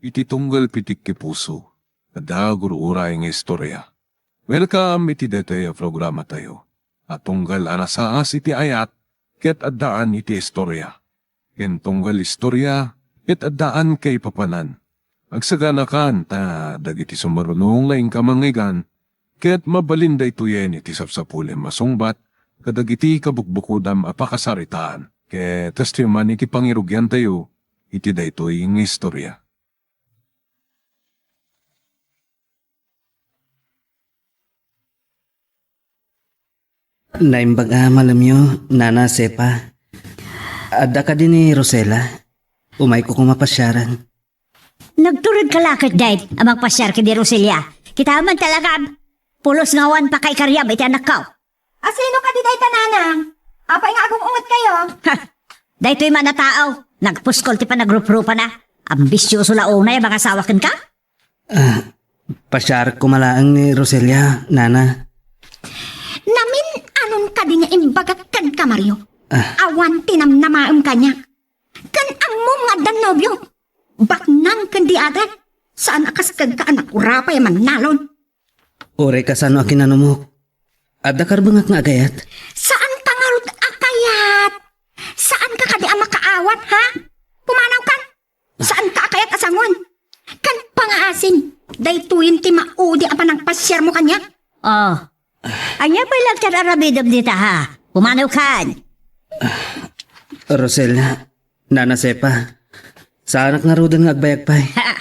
iti tunggal pitik ki puso, kada guruura nga istorya. Welcome iti detoy programa tayo. At tunggal anasaas iti ayat, ket addaan iti istorya. Ken tunggal istorya, ket addaan kay papanan. Agsaganakan ta dagiti sumarunong laing kamangigan, ket mabalinda ituyen iti sapsapulem masungbat, kadagiti kabukbukudam apakasaritaan. Ket testiman iti pangirugyan tayo, iti daytoy nga istorya. Naimbag malam nyo, Nana Sepa. Adda ka din ni Rosela. Umay ko kumapasyaran. Nagturod ka lakit dahit amang pasyar ki di Roselia. Kita man talaga pulos ngawan pa kay karyam iti anak ko. Asino ka di day tananang? Apay nga agong ungot kayo? Ha! Dahito'y mga tao. Nagpuskol ti pa nagrup-rupa na. Ambisyoso la unay mga sawakin ka? Pasyar ko malaang ni Roselia, Nana. Namin anon ka di nga imbagat kan ka, Mario. Awan tinamnamaam ka niya. Kan amom nga dan nobyo. Baknang kan di adat. Saan akaskag ka anak urapay man nalon? Ore ka sano akinanumok. Adda karbangak nga agayat. Saan tangarot akayat? Saan ka kadi ang makaawat, ha? Pumanaw kan? Saan ka akayat asangon? Kan pangaasin. Daytuyin ti maudi ang panang pasyar mo kanya? Oh. Anya pa ilang arabidom dita ha. Pumanaw kan. Rosela, Nana Sepa. Saan nga rodan nga agbayag pa'y. Ha!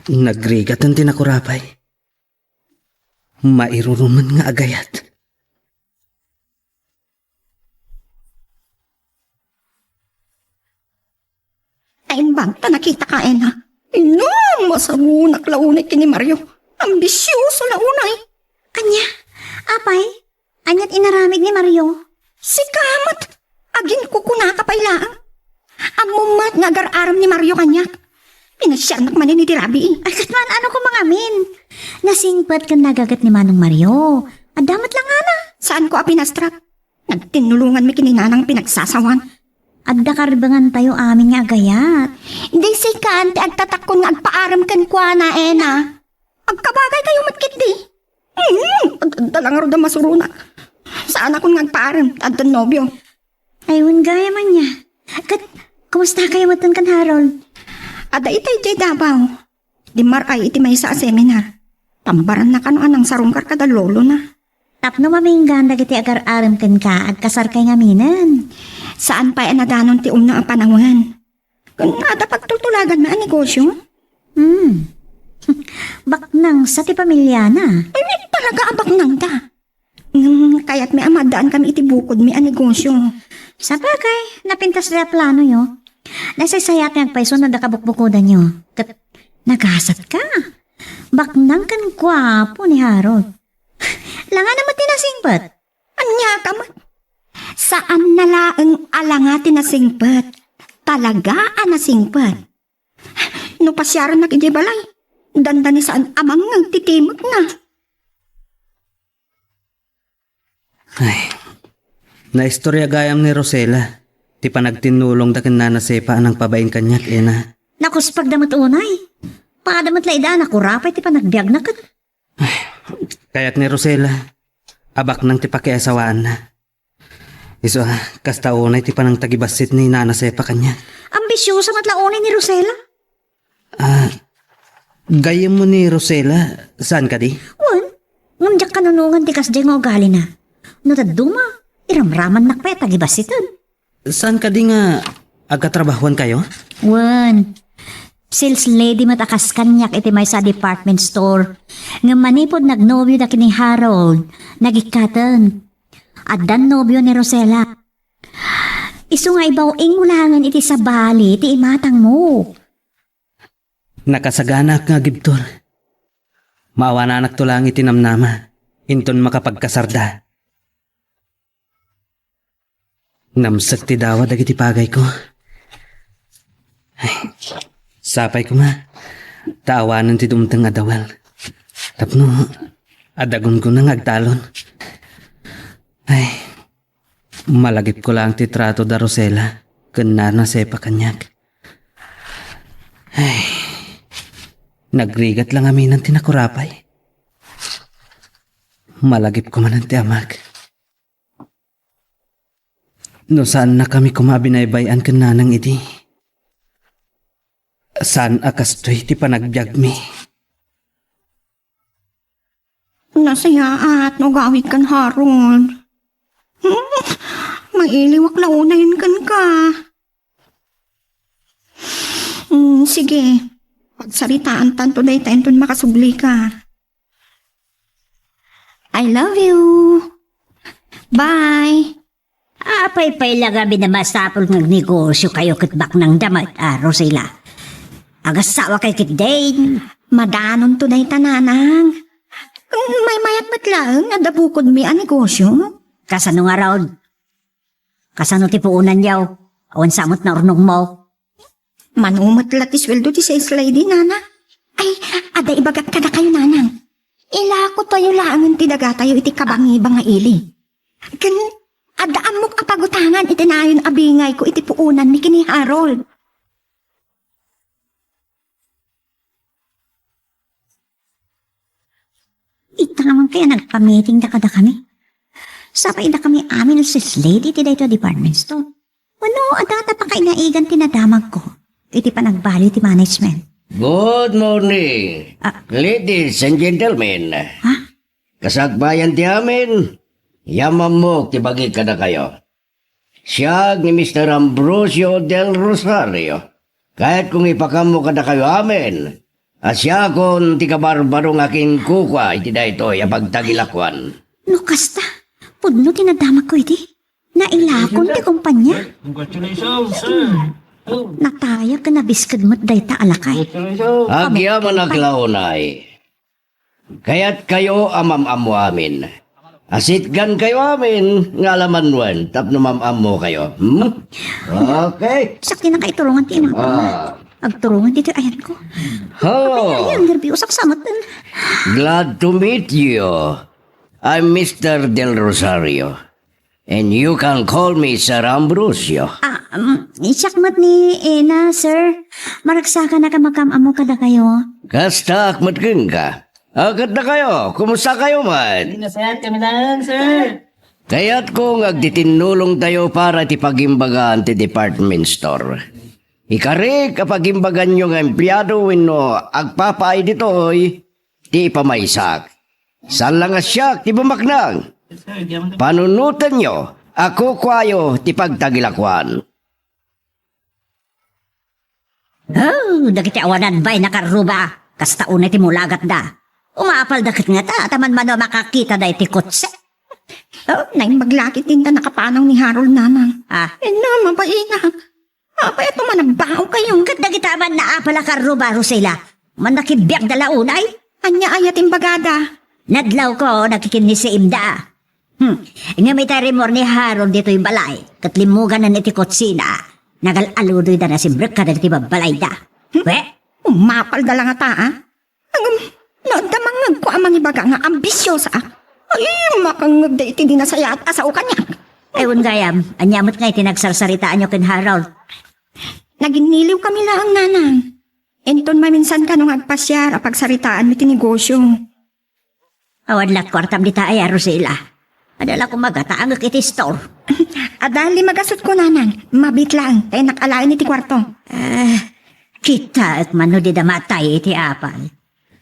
Nagrigat ang tinakurapay. Mairuruman nga agayat. Aimbang ta nakita ka, Ena. Inong masarunak launay kini Mario. Ambisyoso launay. Anya? Apay? Anyat inaramid ni Mario? Si Kamat. Agin ko kunakapaylaan. Amumat nga agar-aram ni Mario kanya. Pinasyanak man ni Rabi. Ay, katman, ano ko mangamin? Nasingpat ka nagagat ni Manong Mario. Adamat lang nga na. Saan ko apinastrap? Nagtinulungan mi kininanang pinagsasawan. Adda karbangan tayo amin nga agayat. Hindi si Kante agtatakon nga agpaaram kan kwa na, Ena. Agkabagay kayo matkit di. Dalang aro da masurunak. Saan ako nga agpaaram? Addan nobyo. Ayun gaya man niya. Kumusta kayo matan kan Harold? Ada itay jay dabaw. Di maray iti may sa seminar. Tambaran na kano anang sarungkar kada lolo na. Tapno maminggan dagiti agar-aram kan ka at kasar kay ngaminan. Saan pa nadanon ti umna ang panangan? Kung ada pagtutulagan na ang negosyo? Baknang sa ti pamilya na. Ay, talaga abak nang ta. Kaya't may amadaan kami iti bukod may ang negosyo. Sa bagay, napintas na plano yo. Nasaysayat ng paiso na nakabukbukudan nyo. Nagasat ka. Baknang kan kwapo ni Harold. Langan naman tinasingpat. Anya ka man? Saan nalaang alangati na singpat? Talaga nasingpat. No pasyaran na kiji balay. Danda ni saan amang nagtitimot na. Ay, naistorya gayam ni Rosela. Ti panagtinulong da ken Nana Sepa anang pabaing kanyak, Ena. Nakus pagdamot unay. Padamot laidaan ako rapay ti panagbiag na kat. Kaya't ni Rosela, abak nang ti pakiasawaan na. Iso kasta unay ti panang tagibasit ni Nana Sepa kanya. Ambisyosa matlaunay ni Rosela. Gayam mo ni Rosela, saan ka di? Wan, ngundiak kanunungan ti kasday nga ugali na. Nataduma, iramraman nakpay tagibasitan. Saan ka di nga agatrabahuan kayo? Wan, sales lady matakas kanyak iti may sa department store. Nga manipod nagnobyo na kini Harold, nagikatan. At dan nobyo ni Rosela. Isu nga ibaw ulangan iti sa bali, iti imatang mo. Nakasaganak nga gibtol. Maawananak to lang itinamnama. Inton makapagkasarda. Namsak ti dawa dagiti pagay ko. Ay, sapay ko nga. Taawanan ti dumtang adawal. Tapno, adagon ko nang agtalon. Ay, malagip ko lang ti trato da Rosela. Ken Nana Sepa kanyak. Nagrigat lang amin ng tinakurapay. Malagip ko man ang tiamag. No saan na kami kumabinaybayan ka nanang iti? Saan akastoy ti panagbiag mi? Nasaya at nagawit kan Harold. Mailiwak na unayin kan ka. Sige, pagsaritaan tanto day tayo makasugli ka. I love you. Bye. Apay-pay lang kami na masapol ng negosyo kayo kitbak ng damat, Rosela. Agasawa kay kit Dane. Madanon to day tananang. May mayat matlang na dabukod mi ang negosyo. Kasano nga raw? Kasano ti puunan yaw? Awan samot na urnong mo. Manumot lati sweldo ti sales lady, nana. Ay, ada ibagat ka na kayo, nanang. Ilako tayo laangan ti daga tayo iti kabangi-banga ili. Kan, adaan mo kapagutangan iti nayon abingay ko iti puunan ni kini Harold. Ita naman kaya nagpa-meeting da kada kami. Sapay da kami amin sis lady ti dayto department store. Ano, adata pa kainaigan tinadamag ko. Iti pa nagbali ti management. Good morning, ladies and gentlemen. Ha? Kasagbayan ti amin, yamamok ti bagi ka na kayo. Siyag ni Mr. Ambrosio del Rosario. Kahit kung ipakamo ka na kayo amin, asya kon ti kabarbarong aking kukwa iti dayto yapagtagilakwan. No kasta, pudno tinadamag ko iti. Nailakon ti kumpanya. Nataya ka na biskad mo't dayta alakay. Agyaman naglaunay. Kaya't kayo amam-amo amin. Asitgan kayo amin, ngalamanwan, tapno mam-amo kayo. Okay. Sakti na kay turungan ti ina. Agturungan dito ayan ko. Oh, Ayan, nervyo usak samot din. glad to meet you. I'm Mr. Del Rosario. And you can call me Sir Ambrosio. Isakmat ni Ena, sir. Maragsaka na kamakam-amo kada kayo. Kasta akmat ka. Agad na kayo. Kumusta kayo man? Nasayat kami lang, sir. Kaya't kung agditinulong tayo para tipagimbagaan ti department store. Ikari kapag imbagan nyo nga empleyado wenno agpapaay ditoy, ti ipamaysak. Saan lang asyak ti bumaknang? Panunutan nyo, ako kwayo ti pagtagilakwan. Oh, dagiti awanan ba'y nakaruba? Kasta unay ti mulagat da. Umapal dakit nga ta, taman mano makakita da iti kutse. Oh, naing maglakit din na nakapanaw ni Harold, nanang. No, Mapainga. Apa ito managbaho kayong Kat dagita man naapala karuba, Rosela. Man nakibiyag dala unay. anya ayat imbagada. Nadlaw ko, nakikinis si Imda. Nga may tarimor ni Harold dito yung balay. Katlimugan na niti kotsina. Nagalaludoy da na si Brooke kada niti babalay da. We? Umapal da lang ata, ah. Nadamangag ko amang ibaga nga ambisyosa, ah. Ay, makangag da iti dinasaya at asao kanya. Ewan gayam, anyamot nga itinagsasaritaan nyo kin Harold. Naginiliw kami lang, nanang. Enton maminsan ka nung agpasyar apag saritaan mi tinegosyo. Awan lat kwartam di tayo, Rosela. Adala ko magataang iti store. Adali magasot ko, nanang. Mabit lang, tayo nakalain iti kwarto. Kita at mano di damatay iti apal.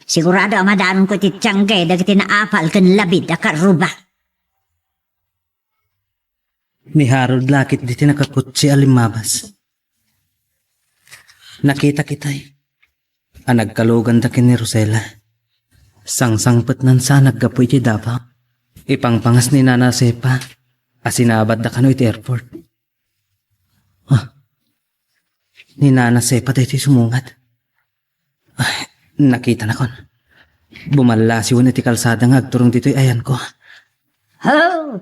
Sigurado amadanon ko iti tiyangge dagiti na apal kan labid a karuba. Ni Harold lakit di tinakakutsi alimabas. Nakita kitay. Anagkalugan da ni Rosela. Sangsangpet nan sa naggapoy ti Davao. Ipangpangas ni Nana Sepa. Asinabad da kano iti airport. Ni Nana Sepa da iti sumungat. Nakita na kon. Bumalasiwan iti kalsada nga agturong dito'y ayan ko. Oh!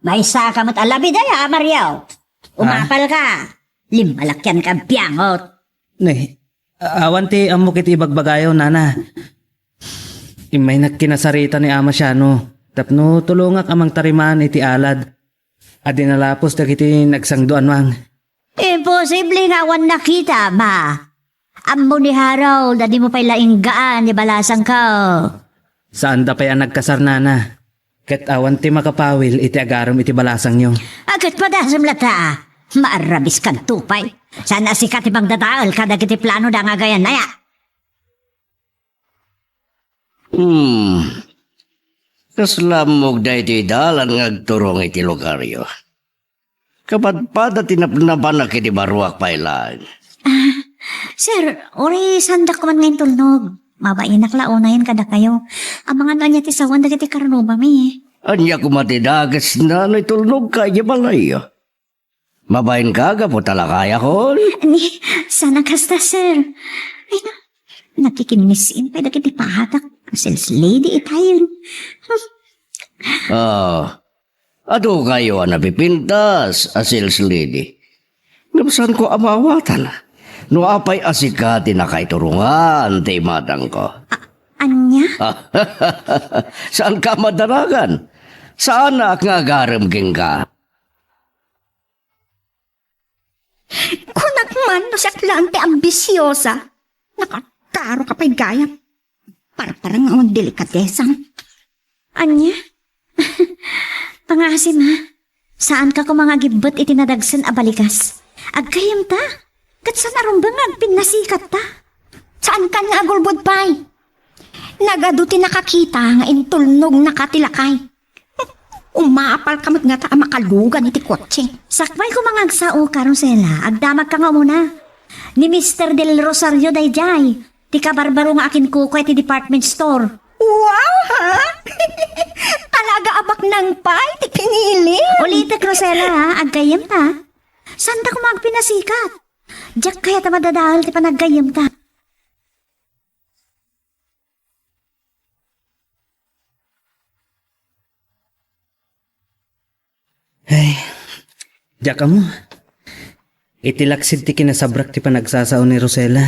May saka mo't alabid ay, Mariaw. Umapal ka. Limalakyan ka biyangot. Awan ti amok iti ibagbagayo, Nana. Imay nagkinasarita ni Ama Siano. Tapno tulungak amang tariman iti alad. Adinalapos dagiti nagsangduan mang. Imposible nga wan nakita, ma. Amo ni Harold, di mo pa'y lainggaan, di balasang ka. Saan da pa yan nagkasarnana? Ket awan ti makapawil iti agaram iti balasang nyo. Agad pa dasam lata. Maarabis kang tupay. Sana sikat ibang dadaal kada kiti plano da nga gayan na ya. Kaslamog da iti dalan ngagturong iti lugaryo. Kapadpada tinapnapan na kiti baruak pailan. Sir, ori sandak ko man ngayon tulnog. Mabainak launayan kada kayo. Ang mga nanya ti sawan da kiti karuba mi. Anya kumatidagas na tulnog kaya balay. Mabayin ka po talakaya ko. Ni, sana kasta, sir. Ay na, nakikinisin pa da kiti pahatak. Sales lady itayon. Ato kayo ang napipintas, a sales lady. Nabasan ko amawatan. No apay asikati na kay turungan, tay madang ko. Anya? Saan ka madaragan? Saan na nga garamging ka? Kunagman no siya klante ambisyosa. Nakakaro ka pa'y gaya. Parang ang delikatesang. Anya? Pangasim ha? Saan ka ko mga gibot itinadagsan abalikas? Agkayam ta? Kat sa narumbang agpinasikat ta? Saan ka nga agulbod pa'y? Nagaduti nakakita nga intulnog nakatilakay. Umapal ka nga ta makalugan iti kotse. Sakbay ko mga agsao, Karosela. Agdamag ka nga muna. Ni Mr. Del Rosario dayjay. Ti kabarbaro nga akin kuko ti department store. Wow, ha? Talaga abak ng pay, ti pinili. Ulitek, Rosela ha. Agkayam ta. Saan ta ko magpinasikat? Diyak kaya ta madadahal ti panaggayam ta. Ay, diyak ka mo. Itilaksid ti kinasabrak ti panagsasao ni Rosela.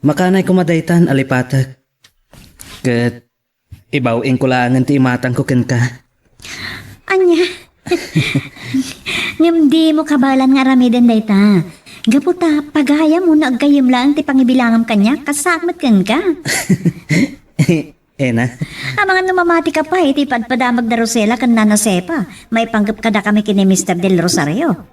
Makanay kumadaytan alipatag. Kat ibawing kulangan ti imatang ko ken ka. Anya? Ngimdi mo kabalan nga ramiden dayta. Gaputa, pagaya mo na agkayam lang ti pangibilangam kanya, kasakmat kan ka. Na. Ang mga namamati ka pa, iti padpadamag na Rosela kan nanasepa. May panggap kada kami kini Mr. Del Rosario.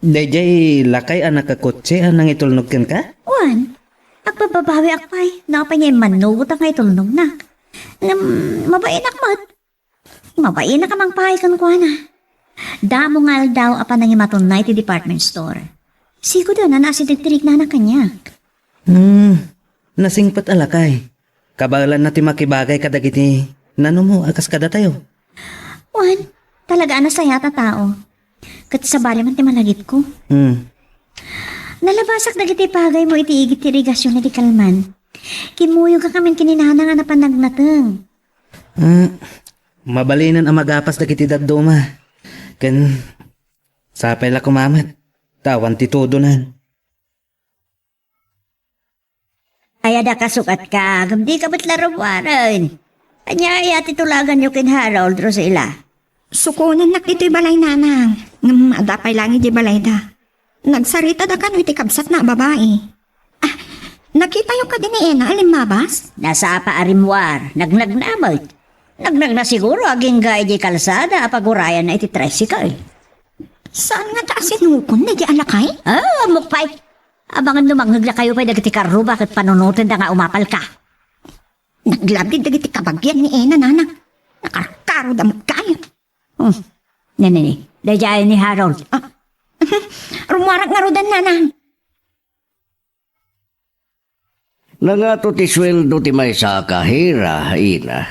Dayjay lakay anak kakotse anang itulnog ken ka? Wan, agpababawi akpay, nakapay niya manugot ang itulnog na. Mabainak mat. Mabainak amang pahay kan kwa na. Damo nga daw apa nang imatunay ti department store. Sigo daw na nasidagtirig na na kanya. Nasingpat alakay. Kabalan na ti makibagay kadagiti. Nano mo, akas kada tayo. Wan, talaga na saya ta tao. Kat sa bali man ti malagit ko. Nalabasak dagiti pagay mo iti igit ti irigasyon na di kalman. Kimuyog ka kamin kininana nga napanagnateng. Mabalinan ang magapas dagiti daduma. Ken sapay la kumamat. Tawan ti tudunan. Ay ada kasukat ka, gamdi ka ba't larawaran? Anya ay titulagan nyo kin Harold Rosela. Sukunan nak ito'y balay nanang. Adapay lang iti balay da. Nagsarita da ka no iti kabsat na babae. Nakita yung ka din ni Ena, alimabas? Nasa pa arimwar, nagnag na siguro aging gay di kalsada apagurayan na iti tricycle. Saan nga taas sinukon na di alakay? Mukpay. Abangan lumanghag na kayo pa'y dagiti karu, bakit panunutin da nga umapal ka? Naglabdid dagiti kabagyan ni Ena, nanang. Nakarkaro damot kayo. Nene, dayayan ni Harold. Rumarag nga rodan, nanang. Nangato ti sweldo ti may sa kahira, ina.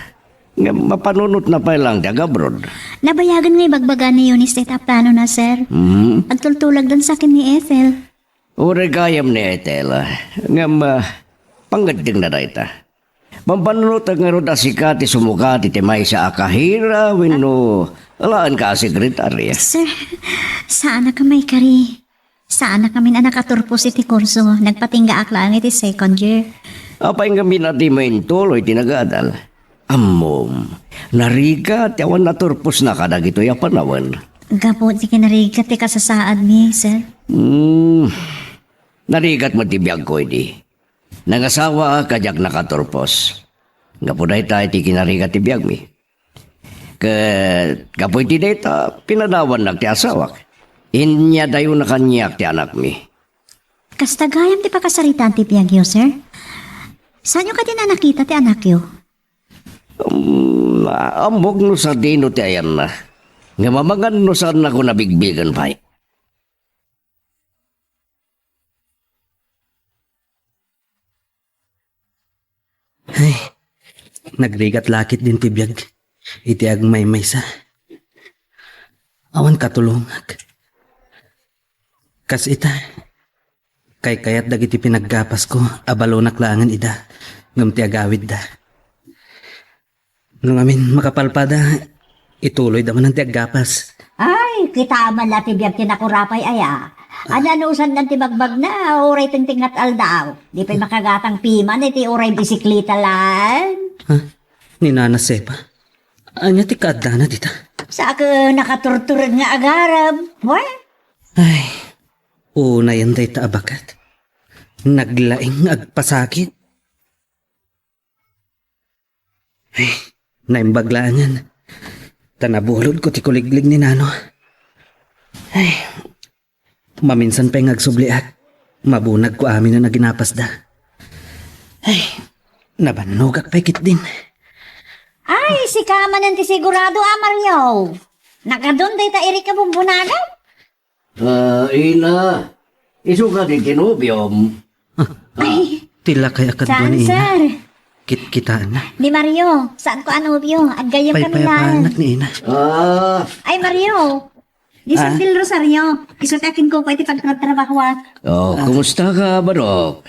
Nga mapanunot na pa lang daga abroad. Nabayagan nga ibagbaga ni Eunice ita plano na, sir. Agtultulag doon sa akin ni Ethel. Ure kayam ni Ethel, nga pangading na dayta. Pampanunot nga ro da sikati sumukati ti may sa kahira, wenno alaan ka sekretarya. Sir, saan na kamay kari? Saan na kami na nakaturpos iti kurso? Nagpatingga aklaan iti second year. Apay nga minati main tuloy tinagadal. Amom, nariga ti awan naturpos na kadag ito yapanawan. Gapo, di kinarigat ti kasasaad ni, sir. Narigat mo tibiyag ko di. Nangasawa kajak nakaturpos. Nga po dahi tayo ti kinarigat tibiyag mi. Kapoy ti data, pinadawan na ti asawak. Inya dayo na kanyak ti anak mi. Kastagayam ti pakasaritan ti piyagyo, sir. Saan nyo ka din na nakita ti anak yo? Amog no sa dino ti ayan na. Nga mamagan no saan ako nabigbigan pa. Ay, nagrigat lakit din tibiyag. Iti agmay sa. Awan katulungag. Kas ita. Kay kayat dagiti pinaggapas ko, abalo naklangan ida. Ngam ti agawid da. Nung amin makapalpada, ituloy daman ang ti aggapas. Ay, kita man la ti biyag tinakurapay aya. Ananusan ng tibagbag na, oray tingting at aldaw. Di pa makagatang piman, iti oray bisiklita lan. Ha? Ni Nana Sepa? Anya ti kaadana dita? Sa ka nakaturturag nga agarab. What? Ay, una yan day taabakat. Naglaing agpasakit. Ay, naimbaglaan yan. Tanabulod ko ti kuliglig ni Nano. Ay, maminsan pa yung agsubliak. Mabunag ko amin na naginapas da. Ay, nabanugak pa ikit din. Ay, si Kaman ang tisigurado, Mario. Nakadon day ta iri ka bumbunagan? Ina, iso ka di tinubyom. Tila kaya Saan, kadwa ni Ina. sir? Kit-kitaan na. Ni Mario, saan ko anubyo? Agayam ka nila. Paypayapanak ni Ina. Ay, Mario. Di San Del Rosario. Isutakin ko pwede pagtrabaho. Kumusta ka, Barok?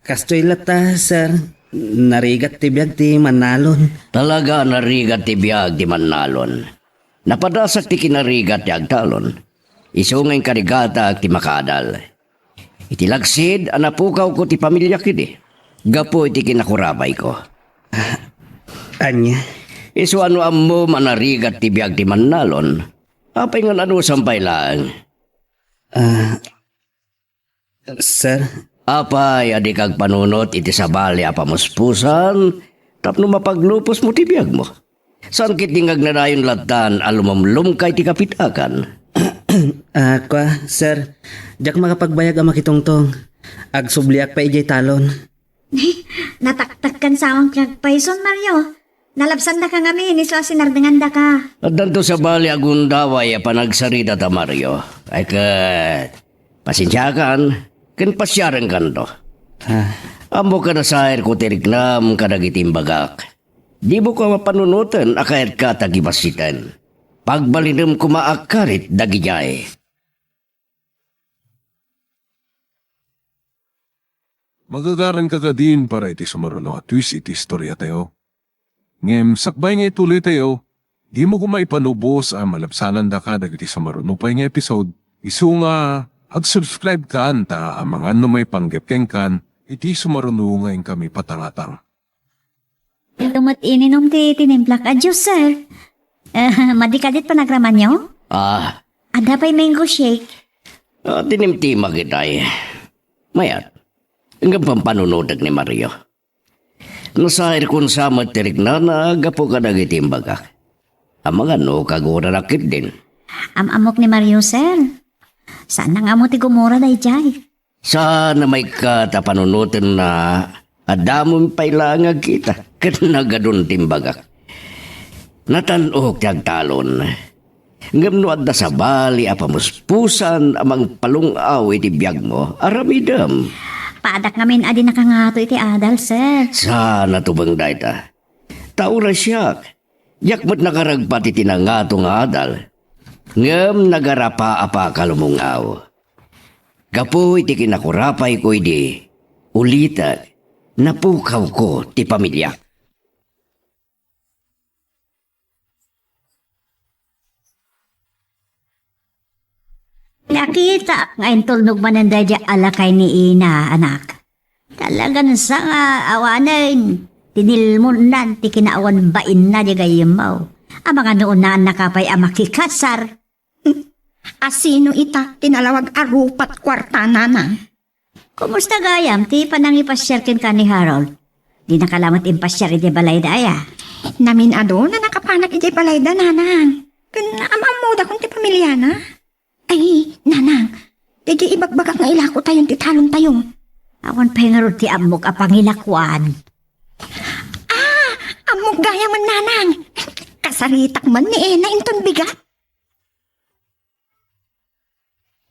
Kastoy lata, sir. Narigat tibiyag ti manalon. Talaga narigat ti biyag di manalon. Napadasak ti kinarigat ti agtalon. Isungay karigata ti makadal. Itilagsid, anapukaw ko ti pamilya kidi. Gapo iti kinakurabay ko. Anya? Iso ano ammo manarigat ti biyag di manalon. Apay nga ano sampay lang. Sir? Apay adi kag panunot iti sabali apamuspusan. Tapno mapaglupos mo ti biyag mo. Saan kit dingag na dayon latan alumamlum kay ti kapitakan. Kwa, sir. Diyak makapagbayag ang makitongtong. Agsubliak pa ijay talon. Nataktak kan sa akong kagpayson, Mario. Nalabsan na ka ngamin, isla sinardangan da ka. At danto sa bali agundaway panagsarita ta Mario. Ay kat, pasensyakan, ken pasyaran kanto. Amo ka na saher ko tiriklam kadagitim bagak. Di mo ka mapanunutan akayat ka tagibasitan. Pagbalinam kumaakarit dagijay. Magagaran ka ka din para iti sumaruno at twist iti istorya tayo. Ngem, sakbay nga ituloy tayo, di mo kumaipanubos ang malapsanan da ka dagiti sumaruno pa nga episode. Isu nga, ag-subscribe ka anta ang mga may panggepkeng kan, iti sumaruno nga kami patangatang. Tumot ininom ti tinimplak. Adyo, sir. Madikadit pa nagraman nyo? Ada pa'y mango shake. Tinimtima kitay. Mayat, hanggang pampanunodag ni Mario. Nasahir kung sa matirik na nagapo ka nagitim bagak. Ang mga no kagura rakit din. Amok ni Mario, sir. Saan nang amo ti gumura day jay? Sana may katapanunutin na adamon pailangag kita. Kanagadun timbagak. Natanog tiyag talon. Ngamnuad na sa bali apamuspusan amang palungaw iti biyag mo. Aramidam. Paadak ngamin adi nakangato iti adal, sir. Sana tubang dayta. Taura siyak. Yakmat nakaragpat iti nangato nga adal. Ngam nagarapa apa kalumungaw. Gapo iti kinakurapay ko iti. Ulitan. Napukaw ko ti pamilya. Nakita ngayon tulnog man ang dadya alakay ni Ina, anak. Talagang sa nga awanan, tinilmunan, ti kinaawan bain na di gayimaw. Ang mga noon na nakapay ang makikasar. Asino ita tinalawag arupat kwarta na. Kumusta gayam? Ti pa nang ipasyar kin ka ni Harold. Di nakalamat impasyar iti balay daya. Namin ado na nakapanak iti palayda, nanang. Kan amamuda kong ti pamilya na. Ay, nanang. Di ibagbagak nga ilako tayon ti talon tayo. Awan pa nga ti amok apangilakwan. Amok gaya man, nanang. Kasaritak man ni Ena inton bigat.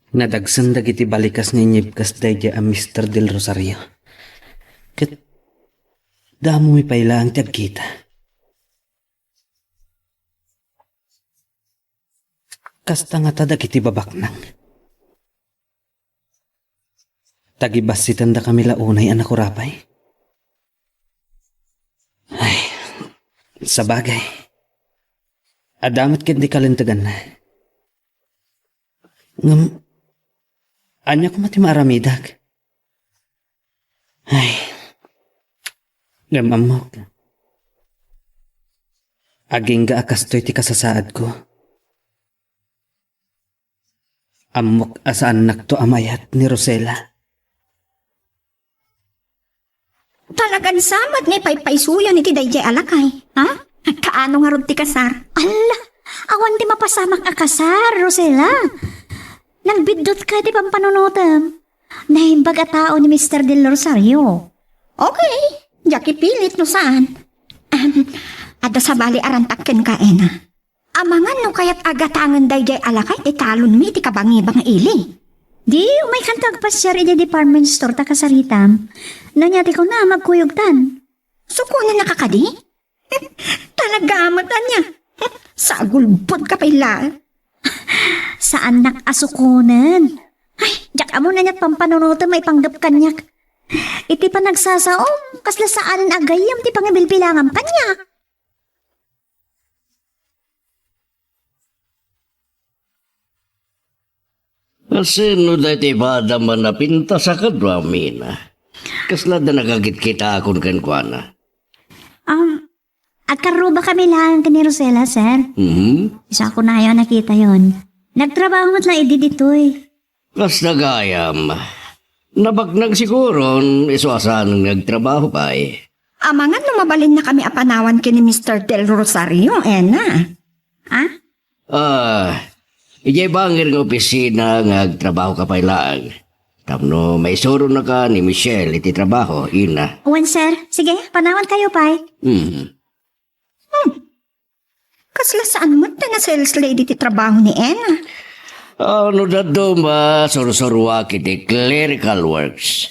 Nadagsan dagiti balikas ni Nyipkas dayja a Mr. Del Rosario. Kat damo mi pailang tiyag kita. Kasta nga dagiti babaknang. Tagibasitan da kami launay anak kurapay. Ay, sa bagay. Adamat kendi kalintagan na. Ngam, anya ko mati maramidag. Ay, ngam amok. Aging ga akastoy ti kasasaad ko. Amok asaan nakto amayat ni Rosela. Talagan samat ni paypaysuyo ni ti dayjay alakay. Ha? Kaano nga ron ti kasar? Ala, awan di mapasamak akasar, Rosela. Nagbidot ka di pampanunutam. Nahimbag a tao ni Mr. Del Rosario. Okay, jaki pilit no saan. Ada sa bali arantakken ka, Ena. Amangan no kayat agatangan dayjay alakay ti talon mi ti kabangi-bang ili. Di, umay kantag pasyar iti department store ta kasaritam. Nanyati ko na magkuyugtan. Suko na nakakadi? Talagamat niya. Sa gulbod ka pala. Saan nakasukunan? Ay, jak amo na niya't pampanunutan may panggap kanyak. Iti pa nagsasaom, kasla saanan agayam ti pangabilbilangan pa niya. Sino dati bada man na pinta sa kadwa, Mina? Kasla da nagagit kita akon kan kuana. Agkaruba kami lang ni Rosela, sir. Isa ko na ayaw nakita yon. Nagtrabaho mo't lang ditoy. Kas nagayam. Nabagnag siguro, iswasan ng nagtrabaho pa eh. Amangan no mabalin na kami apanawan kini Mr. Del Rosario, Ena. Ijay bangir ng opisina nga agtrabaho ka pa ilang. Tapno may suro na ka ni Michelle iti trabaho, ina. Uwan, sir. Sige, panawan kayo, pay. Kasla saan mo na sales lady ti trabaho ni Ena? Ano dado ba suru-surwa kiti clerical works.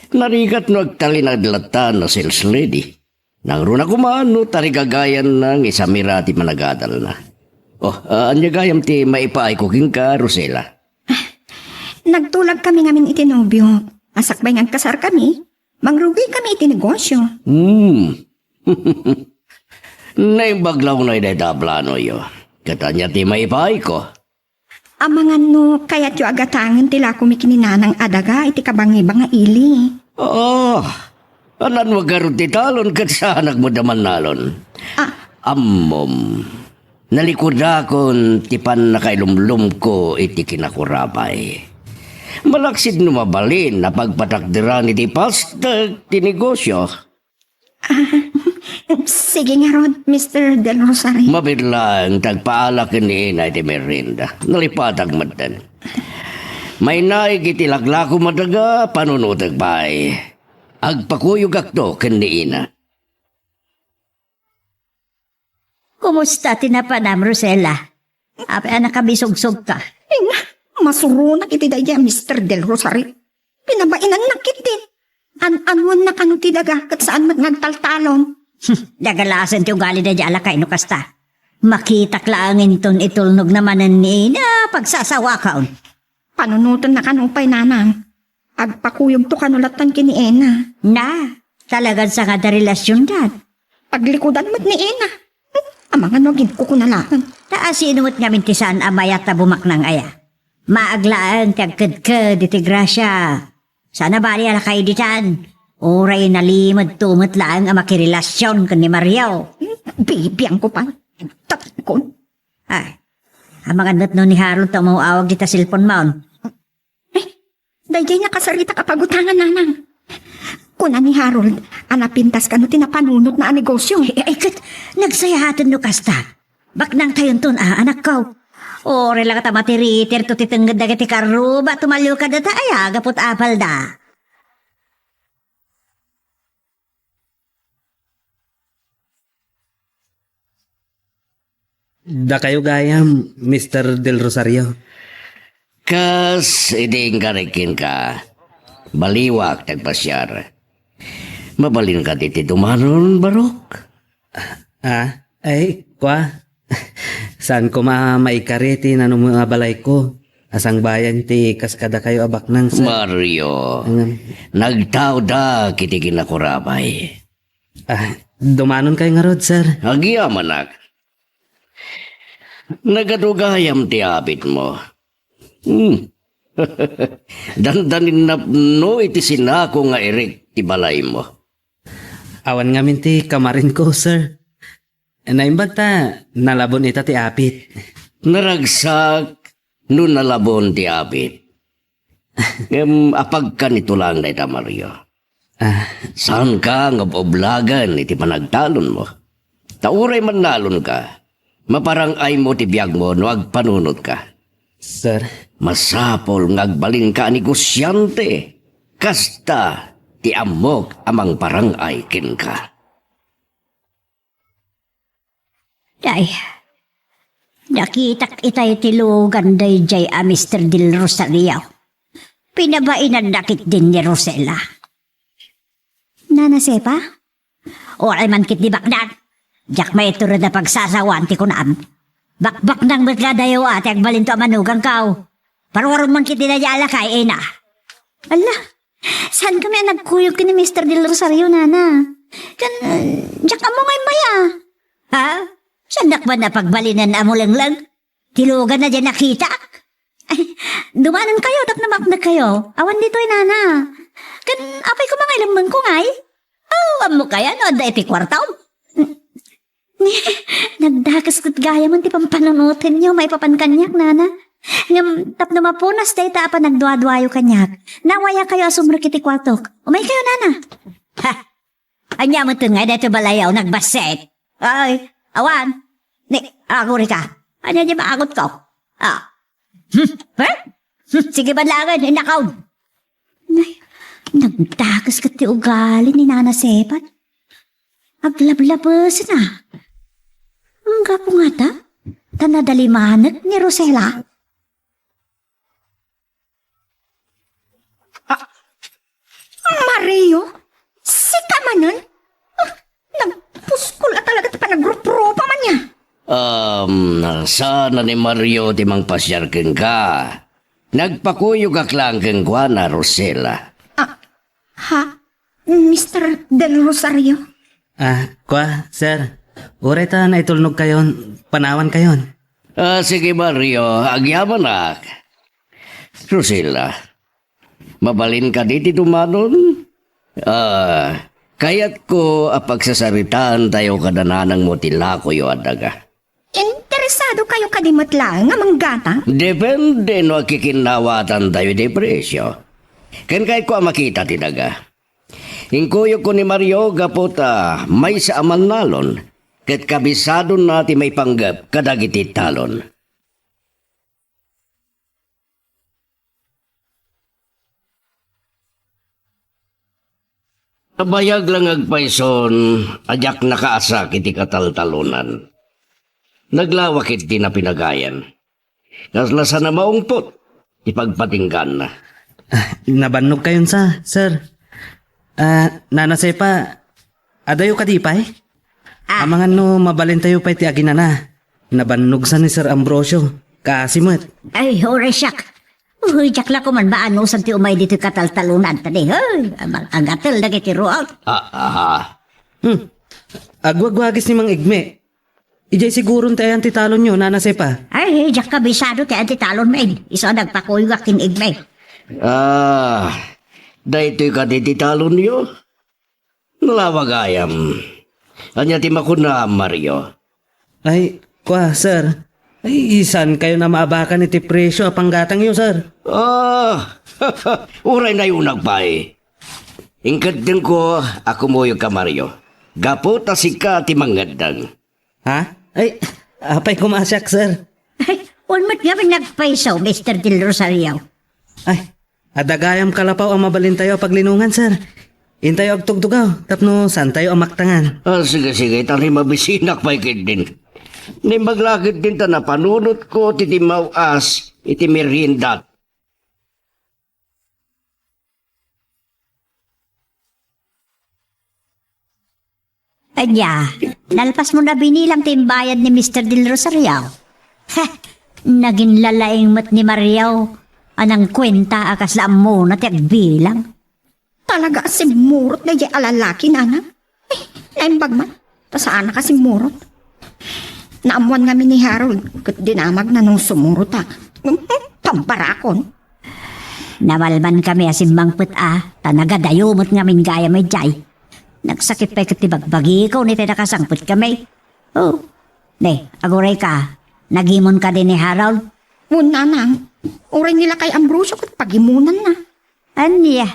Narigat no agtalinadlatan na sales lady. Nang runa kumano tarigagayan ng isamira ti managadal na. Anya gayam ti maipaay kuking ka, Rosela. Nagtulag kami ngamin iti nobyo. Asakbay nga kasar kami. Mangrugi kami iti negosyo. Naimbaglaw na idadablano yo. Katanya ti maipaay ko. Amangan no, kaya't yu agatangan tila kumikininanang adaga iti kabangi-banga ili. Anan wagaro ti talon kat sa anak mo daman nalon. Ammom. Nalikuda kon tipan na kailumlum ko iti kinakurabay. Malaksid no mabalin na pagpatakdiran iti pastag ti negosyo. Sige nga ron, Mr. Del Rosario. Mabidlang tagpaalak ni ina iti merinda. Nalipatag madan. May naig iti laglako madaga panunutag bay. Agpakuyog akto kani ina. Kumusta tinapanam, Rosela? Ape anak kabisugsog ka. Nga, masurunak iti daya, Mr. Del Rosario. Pinabainan nakit din. An-anwan na kanuti daga kat saan mat nagtaltalon. Dagalasan ti ugali na dyan alakay no kasta. Makita klaangin ton itulnog namanan ni na pagsasawa kaon. Panunutan na kanupay, nanang. Agpakuyog to kanulatan kini Ena. Na, talagang sa nga da relasyon dad. Paglikudan mat ni Ena. Amangan no ginkukunalaan. Taas inumot ngamin ti saan amayat na bumaknang aya. Maaglaan kagkadkad iti grasya. Sana bali alakay ditan. Oray nalimod tumot lang ang makirelasyon kan ni Mariao. Bibiyang ko pa. Tapkon. Ay, ang mga nat no ni Harold to mauawag dita silpon maon. Dayjay nga kasarita kapagutangan nanang. Kuna ni Harold, anapintas ka no tinapanunot na ang negosyo. Kat, nagsayahatan no kasta. Baknang tayon ton, anak ko. Ore lang kata matiriter to titanggad na kiti karuba, tumalyo ka data, ay agapot apal da. Da kayo gayam, Mr. Del Rosario. Kas, iding karikin ka. Baliwak tagpasyar. Mabalin ka diti dumanon, Barok. Ay, kwa. Saan ko maikariti na nung mga balay ko? Asang bayan ti kaskada kayo abak nang sir. Mario, nagtao da kiti kinakurabay. Dumanon kayo nga rod, sir. Agiyam anak. Nagadugayam ti abit mo. Dandanin na no iti sinako nga Eric ti balay mo. Awan nga minti kamarin ko, sir. Naimbag ta, nalabon ita ti apit. Naragsak no nalabon ti abit. Apag ka nito lang na ita, Mario. Saan ka nga oblagan iti panagtalon mo? Tauray man nalon ka. Maparang ay mo ti biyag mo no agpanunod ka. Sir, Masapol ngagbalin ka negosyante. Kasta ti amok amang parang ay kin ka. Day, nakitak itay tilugan dayjay a Mr. Del Rosario. Pinabainan nakit din ni Rosella. Nana Sepa? Oray man kit di bakdan. Jak may ituro na pagsasawan ti kunam. Bakbak nang magkadayo ate ang balinto amanugang kao. Parwaron man kit dinayala kay Ena. Ala, saan kami nagkuyog ni Mr. Del Rosario, Nana? Jak amo ngay maya. Ha? Sandak ba na pagbalinan amo lang? Tilugan na dyan nakita? Ay, dumanan kayo, daknamak na kayo. Awan dito'y Nana. Apay ko mga ilang ko ngay. Amo kaya no, da iti kwartaw. Nagdakas kat gaya man ti pampanunutin niyo, may papankanyak, Nana. Ngam tap na mapunas day ta pa nagduadwayo kanyak. Nawaya kayo asumro kiti kwartok. Umay kayo, Nana. Ha! Anya mo ito nga, dito balayaw, nagbaset. Ay, awan. Ako rin ka. Anya di maagot ko? Sige banlangan, inakaw. Nagdakas kat ti ugali ni Nana Sepat. Aglablabas na. Ang gapo nga ta? Tanadalimanag ni Rosella. Mario, si Kamanon? Nagpuskol at talaga ito pa nagrup-rupa man niya. Sana ni Mario di mang pasyar ken ka. Nagpakuyog aklang ken kwa na Rosella. Ha? Mr. Del Rosario? Kwa, sir. Uray ta na itulnog kayon, panawan kayon. Sige Mario, agyaman nak. Rosella, mabalin ka diti dumanon? Kaya't ko apagsasaritaan tayo kadananang mo tilako yo adaga. Interesado kayo kadimot lang nga manggata? Depende no kikinawatan tayo di presyo. Ken kay ko makita tinaga. Ingkuyog ko ni Mario gaputa may sa aman nalon. Ket kabisado nati may panggap kadagiti talon. Kabayag lang agpayson, ajak nakaasa kiti kataltalunan. Naglawak iti na pinagayan. Kaslasa na maungpot, ipagpatinggan na. Nabannog kayon sa, sir. Nana Sepa, adayo ka di pa'y? Amangan no mabalin tayo pa'y ti aginana. Nabannog sa ni Sir Ambrosio. Kasimot. Ay, hore siyak. Uy, jakla ko man ba ano sa ti umay dito kataltalunan tadi. Ay, agatel na kiti root. Agwagwagis ni Mang Igme. Ijay siguro tayo ti talon nyo, Nana Sepa. Ay, jak kabisado ti antitalon maid. Iso nagpakuyog akin igmay. Dahito ka di talon nyo? Nalawagayam. Anya ti makuna, Mario. Ay, kwa, sir. Ay, isan kayo na maabakan iti presyo apang gatang yun, sir? Uray na yung nagpay. Ingkad din ko, ako mo yung kamaryo. Gapo tasika ti mangadang. Ha? Ay, apay kumasyak, sir. Ay, unmat nga nagpaisaw, Mr. Del Rosario. Ay, adagayam kalapaw ang mabalin tayo paglinungan, sir. Intayo agtugtugaw, tapno saan tayo amaktangan. Sige, tali mabisinak pa ikid din. Ni maglakit din ta na panunot ko titi mawas iti merindat. Kanya, nalpas mo na binilang timbayad ni Mr. Del Rosario. Heh, naging lalaing mat ni Mariao. Anang kwenta akas laam mo na bilang. Talaga si murot na di alalaki, nana. Ay, naimbag man. Ta saan na kasi murot? Naamuan nga ni Harold, kat dinamag na nung sumurot ha. Pamparakon. Nawalman kami asimbang put tanagadayumot ngamin gaya may jay. Nagsakit pa katibagbagi ko ni tinakasangput kami. Oh, ne, aguray ka. Nagimon ka din ni Harold. Una nang, uray nila kay Ambrosio kat pagimunan na. Anya,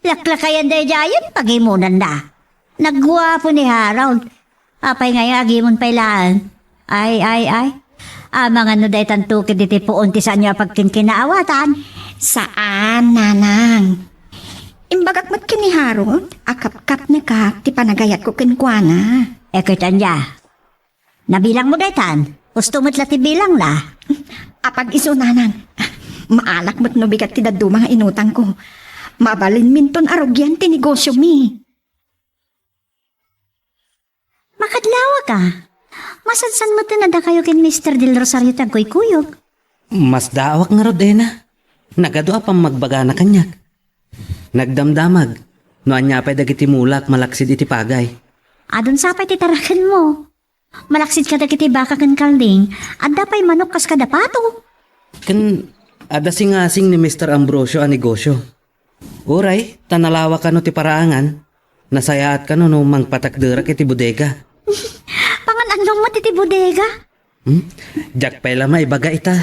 laklakayan day jayan pagimunan na. Nagwapo ni Harold. Apay nga agimon pailaan. Ay. Amang ano day tantukid iti puunti sa niya pagkinkinaawatan. Saan, nanang? Imbagak mat kini Harold, akap-kap na kap, ti panagayat ko kinkwana. Ekitan niya. Nabilang mo daytan. Gusto mo't lati bilang la. Apag iso nanang, maalak mo't no bigat ti dadu mga inutang ko. Mabalin minton arugyan ti negosyo mi. Makadlawa ka. Masansan mo tinada kayo kin Mr. Del Rosario tagkuy-kuyog. Mas daawak nga Rodena. Nagadwa pang magbaga na kanyak. Nagdamdamag. No anya pa'y dagiti mulak malaksid iti pagay. Adon sapay titarakan mo. Malaksid ka dagiti baka kan kalding at dapay manok kas kadapato. Kan adasing-asing ni Mr. Ambrosio ang negosyo. Uray, tanalawa ka no ti paraangan. Nasayaat ka no mangpatakderak iti bodega. Pangan andong mo titi bodega? Jack pa'y lamay baga ita.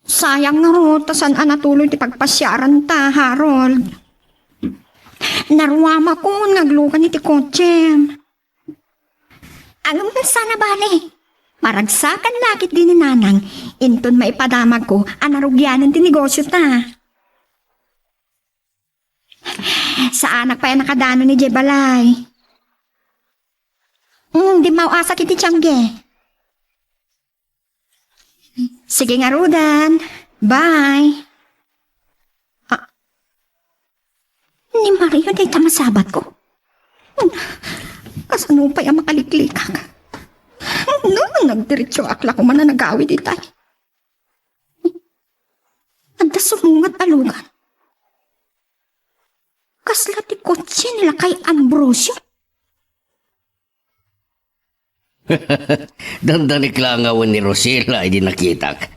Sayang nga ro, tasan anatuloy ti pagpasyaran ta, Harold. Naruwama ko, naglukan iti kotse. Alam mo sana bale. Maragsakan lakit din ni nanang, inton maipadamag ko, anarugyanan ti negosyo ta. Sa anak pa yan nakadano ni Jebalay. Di mauasa kiti tiyangge. Sige nga, Rudan. Bye. Ni Mario, day tamasabat ko. Kasanupay ang makaliklikak. Nagdiretso akla ko man na nagawid itay. Anda sumungat alugan. Kasla ti kotse nila kay Ambrosio. Dandanik lang awan ni Rosela ay di nakitak.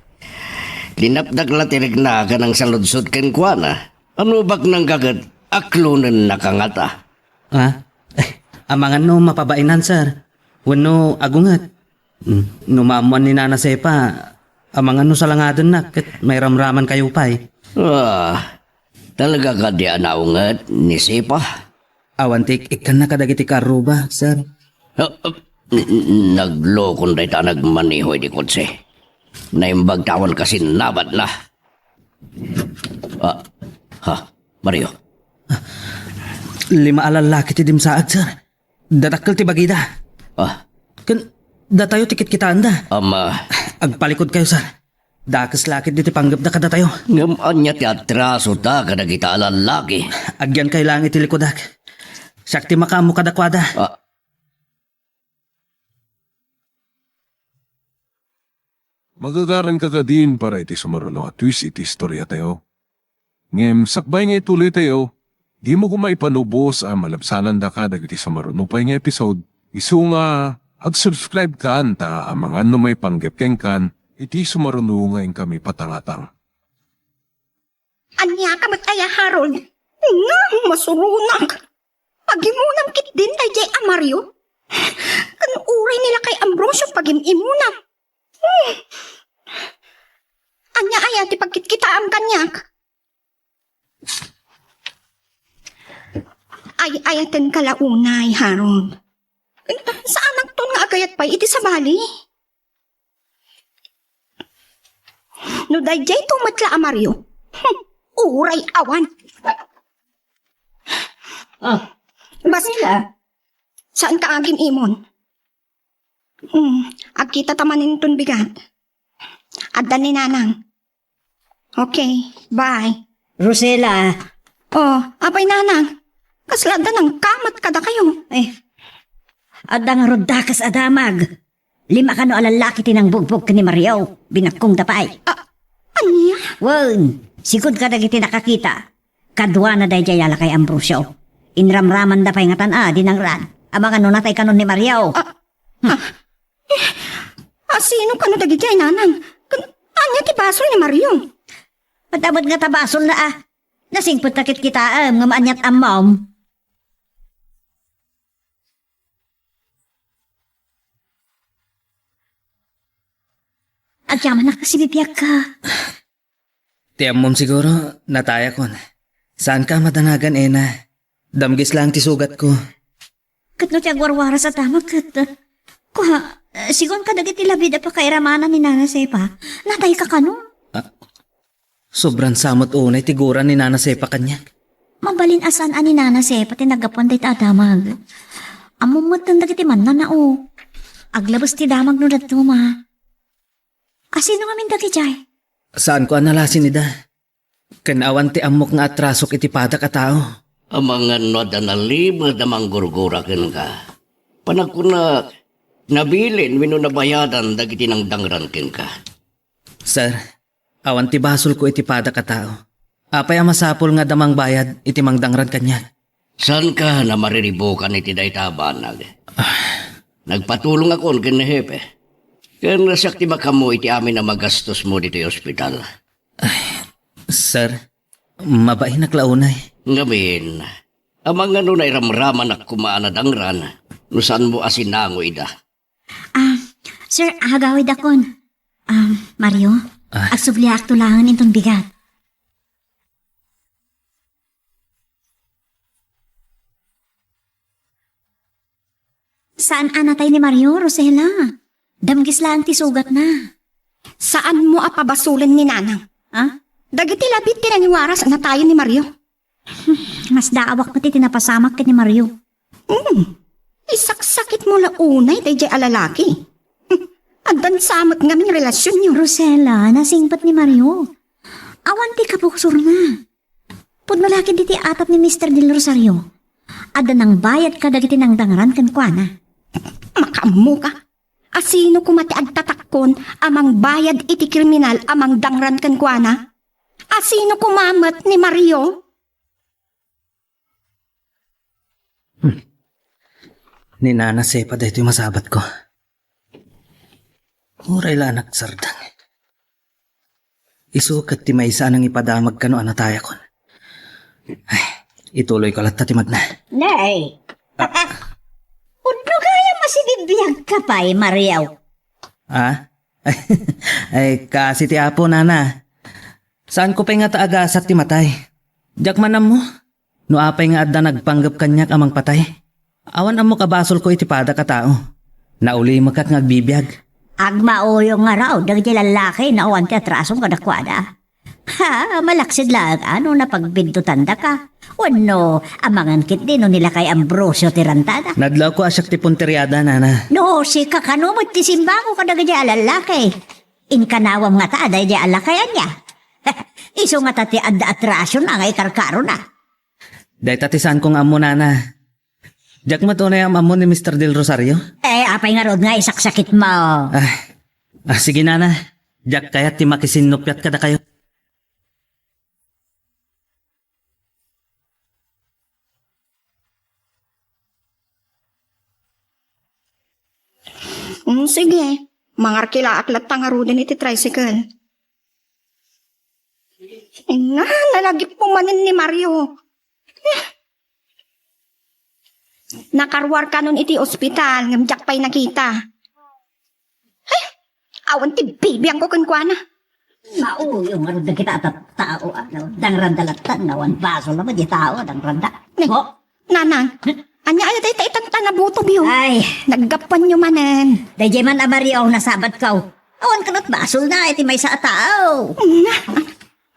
Linapdag la tirigna ka ng saludsot ken kuana. Ano bak nang gagat aklunan nakangata? Ha? Amangan no mapabainan, sir. Wano agungat. Numamuan ni Nana Sepa. Amangan no salangadon na. Kat may ramraman kayo pa'y. Talaga ka di anaungat ni Sipa? Awantik ikan na kadagiti karuba, sir. Naglokon day ta nagmanihoy di kotse. Naimbag tawan kasi nabat na. Mario. 5 alalaki ti dimsaag, sir. Datakkel ti bagida. Kan, datayo tikit kita anda. Agpalikod kayo, sir. Dakas lakit diti panggap na kada tayo. Ngaman niya ti atraso ta kada kita alalaki. Agyan kay langit ti likodak. Sakti makamu kadakwada. Magagaran ka din para iti sumarulo at twist iti istorya tayo. Ngem, sakbay nga ituloy tayo, di mo kumaipanubos ang malabsanan da ka dagiti sumarulo pa nga episode. Isu nga, ag-subscribe ka anta ang mga may panggap kan, iti sumarulo nga kami patangatang. Anya ka mataya, Harold. Nga, masurunak. Pagimunam kit din kay Jay Amario. Kan uray nila kay Ambrosio pag-imuna. Anya ay ati pagkitkita ang kanyak. Ay ayaten kalaunay, Harold. Saan nagton nga agayat pa iti sa bali? No dayjay tumatla a Mario. Uray awan. Basila. Saan ka agim imon? Agkita tamanin ton bigat. Addan ni nanang. Okay, bye. Rosella, Oh, apay nanang. Kaslada ng kamat kada kayo. adang rodakas adamag. 5 kano alalaki tinang bugbog ni Mario, binakong dapay. Anya? Wan, sigod ka dagiti nakakita. Kadwa na day jayala kay Ambrosio. Inramraman dapay nga tan dinang ran. Amang ano natay kanon ni Mario. Sino ka no dagijay nanang? Anya ti basol ni Mario? Patabot nga tabasol na Nasingpot takit kita nga maanyat amom. At yaman na kasi bibiyag ka. Tiyam mom siguro, nataya kon. Saan ka madanagan, Ena? Damgis lang ti sugat ko. Kat no tiyag warwara sa tamag kat. Kuha, sigon ka dagiti labida pa kairamanan ni Nana Sepa. Natay ka kano? Sobrang samot unay tiguran ni Nana Sepa kanya. Mabalin asan ani Nana Sepa tinagapon ti adamag. Amumot ng dagiti man na o. Aglabas ti damag no dato ma. Asino nga min dagi jay? Saan ko analasin nida? Kanawan ti amok nga atrasok iti padak a tao. Amang ano da nalima damang gurgura ken ka. Panagkuna nabilin wino nabayadan dagiti nang dangran ken ka. Sir, awan ti basol ko iti padak a tao. Apay ang masapol nga damang bayad iti mangdangran kanya. Saan ka na mariribukan iti daytabanag? Nagpatulong ako ken hepe. Kaya nasakti ba kamo iti amin na magastos mo dito yung ospital? Sir, mabain naklaunay. Ngamin, amang ano na iramraman at kumaanad ang ran, no saan mo asinango ida? Sir, agawid akon. Mario, agsubliak tulangan itong bigat. Saan anatay ni Mario, Rosella? Damgis lang ti sugat na. Saan mo apabasulan ni nanang? Dagiti labit tinangiwaras na tayo ni Mario. Mas daawak pati tinapasamak ka ni Mario. Isaksakit mo la unay dayjay alalaki. Addan samot nga min relasyon niyo. Rosella, nasingpat ni Mario. Awan ti kapuksur na. Pudmalaki diti atap ni Mr. Del Rosario. Ada nang bayad ka dagiti nang dangaran kan kwa na. Makamu ka. Asino kumati agtatakon amang bayad iti kriminal amang dangran kan kuana? Asino kumamat ni Mario? Ni Nana Sepa dahito yung masabat ko. Uray lang anak sardang. Isukat ti may isa nang ipadamag ka no anataya kon. Ay, ituloy ko lang tatimag na. Nay! Udno kaya masibibiyag ka pa Mario. Ay, kasi ti apo, Nana. Saan ko pa nga taagasat ti matay? Diyak manam mo. No apay nga adda nagpanggap kanyak amang patay. Awan amo kabasol ko iti pada ka tao. Nauli makat nga agbibiyag. Agmauyo nga raw, dagiti lalaki na uwan ti atrasong kadakwada. Malaksid lang, ano na pagbintutan da ka? Wano, amangan kit din no nila kay Ambrosio tirantada. Nadlaw ko asyak ti punteriada, Nana. No, si kakanumot ti simbango kadagiti alalaki. Inkanawam nga ta, aday di alakayan niya. Iso nga tati adda atrasyon na nga ikarkaro na. Day tatisan kong amo, Nana. Diyak matunay ang amo ni Mr. Del Rosario? Apay nga rod nga isaksakit mo. Sige, Nana. Diyak kaya ti makisinupyat kada kayo. Sige, mangarkila aklat tangarudin iti tricycle. Nalagip po manin ni Mario. Nakarwar ka nun iti ospital, ngamjak pa'y nakita. Ay, awan ti bibiyang ko kunkwana. Mao, yung marunong kita at tao, dang randalatan, nawan baso naman di tao, dang randa. Nanang, anya ay day itang tanabutob yun. Ay, Naggapan nyo manen. dayjay man amariyaw nasabat kaw. Awan ka na't basol na, iti may sa tao.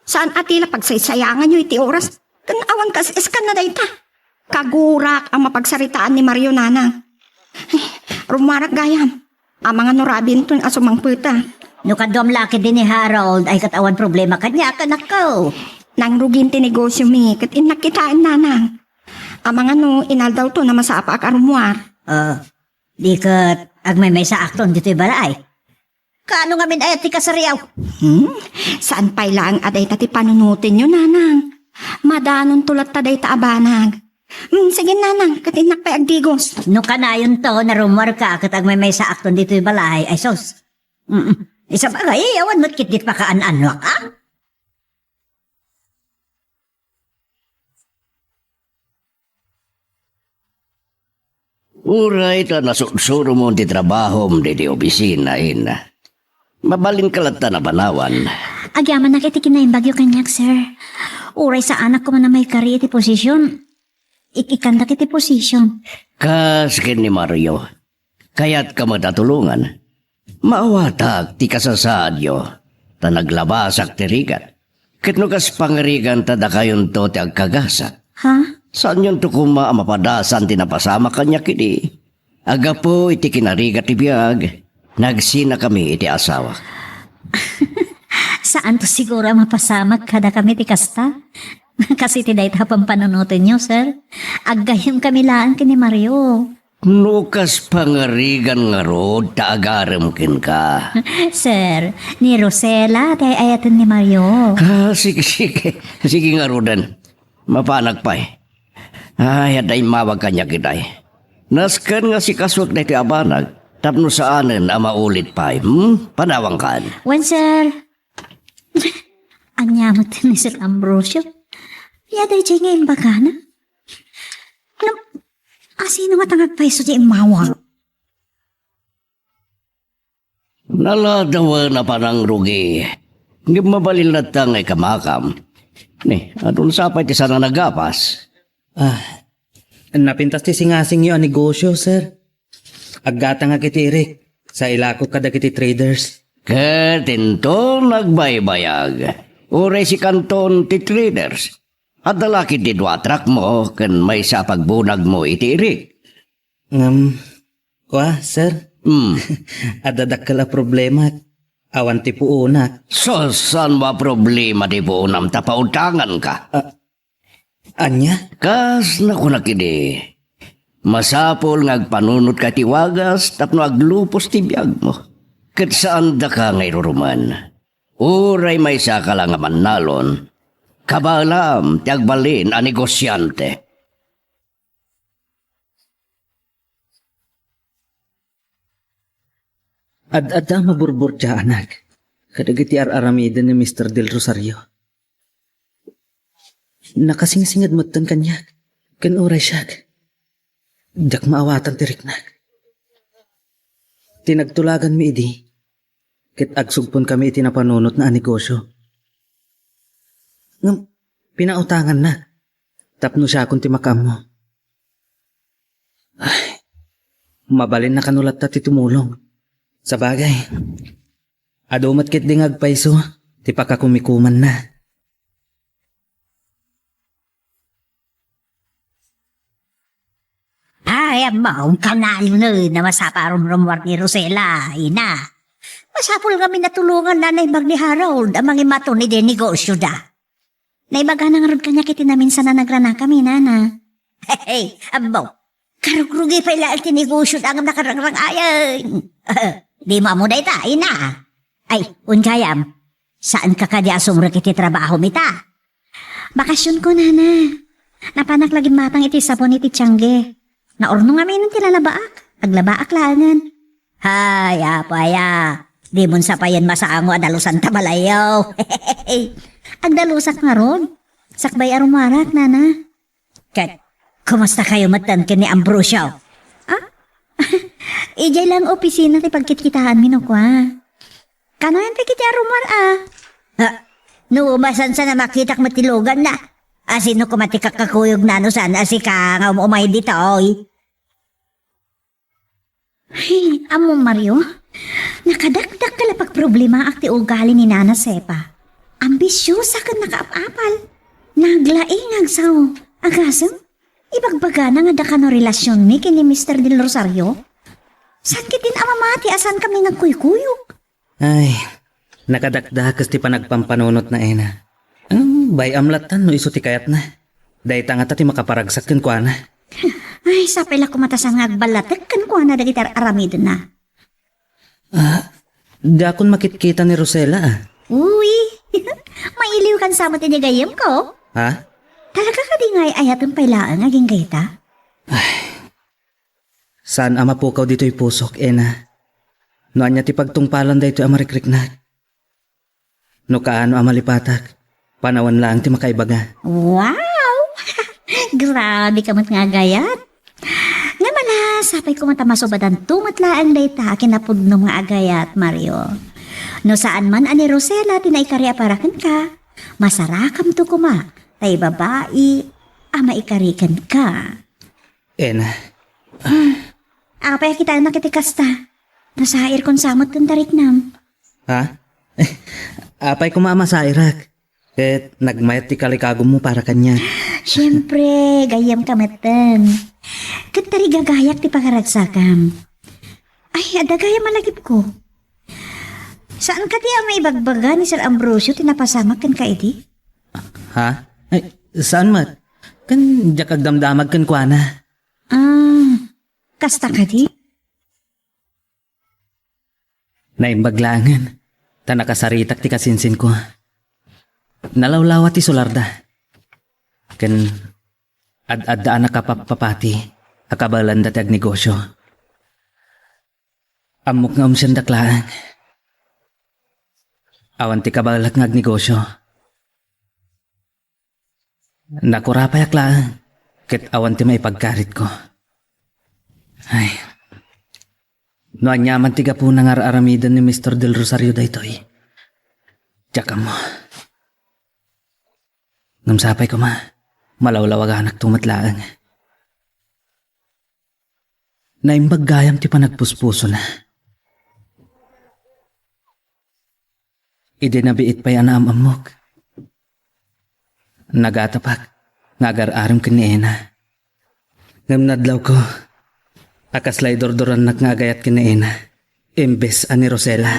Saan atila pagsaysayangan nyo iti oras? Kan awan kas iskan na dayta. Kagurak ang mapagsaritaan ni Mario Nanang. Rumarak gayam. Ang mga norabin ton asumang puta. No kadom laki din ni Harold, ay katawan problema kanya, kanak ko. Nang rugin ti negosyo mi, kat inakitaan nanang. Ang mga no, inaldaw to na masapa ak arumwar. Di kat, agmay sa akton dito'y balay. Kaano nga min ayat ti kasariyaw? Saan pa'y lang aday tati panunutin nyo, nanang? Madanon tulat taday ta abanag. Sige, nanang, kat inak pa'y agdigos. No kanayon to, narumar ka, kat agmay sa akton dito'y balay, ay sos. Isa bagay, awan mo't kit dit pa kaan-ano ka? Uray ta nasursuro mo ti trabaho mo di opisina ina. Mabalin kalata na banawan. Agyaman na kiti kinayang bagyo kanyak, sir. Uray sa anak ko man na may kari iti posisyon. Ikikanda kiti posisyon. Kaskin ni Mario. Kaya't ka matatulungan. Maawatag ti kasasadyo. Ta naglabasak ti rigat. Kitno kas pangarigan ta da kayon to ti agkagasak. Ha? Saan yun to kuma mapadasan ti napasama kanya kini? Aga po iti kinarigat ti biyag. Nagsina kami iti asawa. Saan to siguro mapasamak kada kami ti kasta? Kasi ti dayta pang panunutin nyo, sir. Aggayam kami laan kini Mario. Nukas pangarigan nga rod, taagaram kin ka. Sir, ni Rosela, tay ayatan ni Mario. Sige. Sige nga rodan. Mapanag pa eh. Ay, aday mawag kanya kitay. Naskan nga si kaswag na iti abanag. Tapno saanan ang maulit pa eh. Panawang kaan. Wan, sir. Anyamot ni Sir Ambrosio. Yaday jay ngayon baga na? Asino nga tangag paiso di imawa? Naladawa na panang rugi. Hindi mabalil na tangay kamakam. Ni, adun sapay ti sana nagapas. Napintas ti singasing yung negosyo, sir. Agata nga kiti Eric. Sa ilako kada kiti traders. Katinto nagbaybayag. Uray si kanton ti traders. At dalaki ti dwatrak mo kan may sa pagbunag mo itirik. Sir? Adadak kala problema. Awan ti puunak. So, saan ba problema di po unam tapautangan ka? Anya? Kas na ko nakidi. Masapol ngagpanunot ka tiwagas tapno aglupos ti biyag mo. Kat saan da ka ngay ruruman? Uray may saka lang aman nalon. Kabalam ti agbalin a negosyante. Ad-ada maburbur dya, anak. Kadagiti aramida ni Mr. Del Rosario. Nakasingsingad mo tan kanya. Kan oray siya. Dak maawatan tirik na. Tinagtulagan mi idi. Kit agsugpon kami iti napanunot na negosyo. Ngam, pinautangan na. Tapno siya kung timakam mo. Ay, mabalin na kanulat na titumulong. Sa bagay, adumat kit dingag paiso, ti pakakumikuman na. Ay, amaong kanalo na masaparong rumwar ni Rosela, ina. Masapol kami natulungan na naibag ni Harold, amang imato ni de negosyo da. Naibaga na nga rin kanya kiti namin sana nagrana kami, nana. Hey, abaw, karugrugi pa ilaan ti negosyo da ang nakarangrang ayan. Di mo mo day ta, ina. Ay, unkayam, saan ka kadya sumra kiti trabaho mita? Bakasyon ko, nana. Napanak lagi matang iti sapon iti tiyangge. Naorno nga minun tilalabaak. Aglabaak langan. Hay, apaya. Di mon sa payan masaango adalusan tabalayaw. Agdalusak nga ron. Sakbay arumarak, nana. Kat, Kumusta kayo matan ni Ambrosio? Ah? Ijay lang opisina ti pagkitkitaan minukwa. Kano yung tikitya rumar nuumasan sa na makitak matilugan na. Asino ko matikak kakuyog na no sana si ka nga umay dito oy. Hey, amo Mario, nakadakdak ka lapag problema ak ti ugali ni Nana Sepa. Ambisyosa ka nakaapapal. Naglaing agsaw. Agasem, ibagbaga na nga da ka no relasyon ni kini Mr. Del Rosario. Saan kitin amamati asan kami nagkuykuyog? Ay, nakadakdakas ti panagpampanunot na ena. Bay amlatan no iso ti kayat na. Day tanga ti makaparagsak ken kuana. Ay, sapay la kumatasang agbalatek kan ko na dagitar aramid na. Dakon makitkita ni Rosela Uy, mailiw kan sa mo tinigayam ko. Ha? Talaga ka di ngay ayatong pailaan aging gayta? Saan ama pukaw dito'y pusok, ena? No anya ti pagtungpalan da ito amarikrik na. No kaano amalipatak, panawan lang ti makaibaga. Wow! Grabe ka mat nga gayat. Nga mala, sapay ko matamasobadan tumatlaan dayta kinapudno nga agayat, Mario. No saan man ani Rosela tinaikari aparakan ka, masarakam to kuma, tay babae, ama ikarikan ka. Ena, Apay kita nakitikasta. Nasair kon samot kong tarik nam. ha? Apay kumama sa Irak. Ket nagmayat ti kalikagom mo para kanya. Siyempre, gayam kamatan. Katari gagayak ti pagaragsakam. Ay, ada gaya malagip ko. Saan ka ti may bagbaga ni Sir Ambrosio tinapasamak kan ka iti? Ha? Ay, saan mat? Kan jakag damdamag kan kuana. Kasta ka di? Naimbaglangan. Ta nakasaritak ti kasinsin ko. Nalawlawa ti sularda. Ken ad-addaan nakapapapati. Akabalan dati ag negosyo. Amok nga siyang daklaan. Awan ti kabalak nga ag negosyo. Nakurapay aklaan. Ket awan ti may pagkarit ko. Ay. No anyaman tiga po nang aramidan ni Mr. Del Rosario daytoy. Tsaka mo. Ngamsapay ko ma. Malawlawag anak tumatlaang. Naimbagayam ti panagpuspuso na. Ide nabiit pa yan amok. Nagatapak. Ngagar-aram kiniena. Ngamnadlaw ko. Akaslay dordoran ngagayat kinaena. Imbes ani Rosela.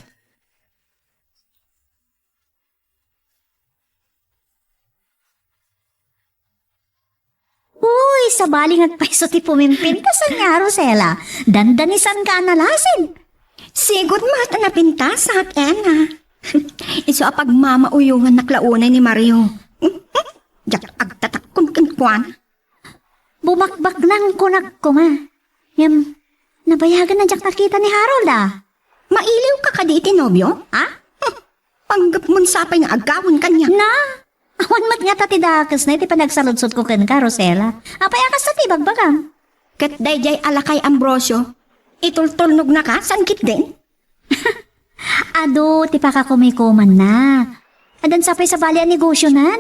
Uy, sa baling at paiso ti pumimpin ka sa nga, Rosela. Dandanisan ka analasin. Sigod mata na pintas sa ena. Iso apag mamauyungan na klaunay ni Mario. Jak agtatakon kan Bumakbak nang kunak ko nga. Nabayagan na jak nakita ni Harold Mailiw ka kaditi, nobyo? Ha? Panggap mon sapay nga agawon kanya. Na? Awan mat nga tatidakas na iti panagsaludsot ko kan ka, Rosela. Apay akas sa tibagbagang. Kat dayjay alakay Ambrosio. Itultulnog na ka, sangkit din. Ado, ti pakakumikuman na. Adan sapay sa bali ang negosyo nan.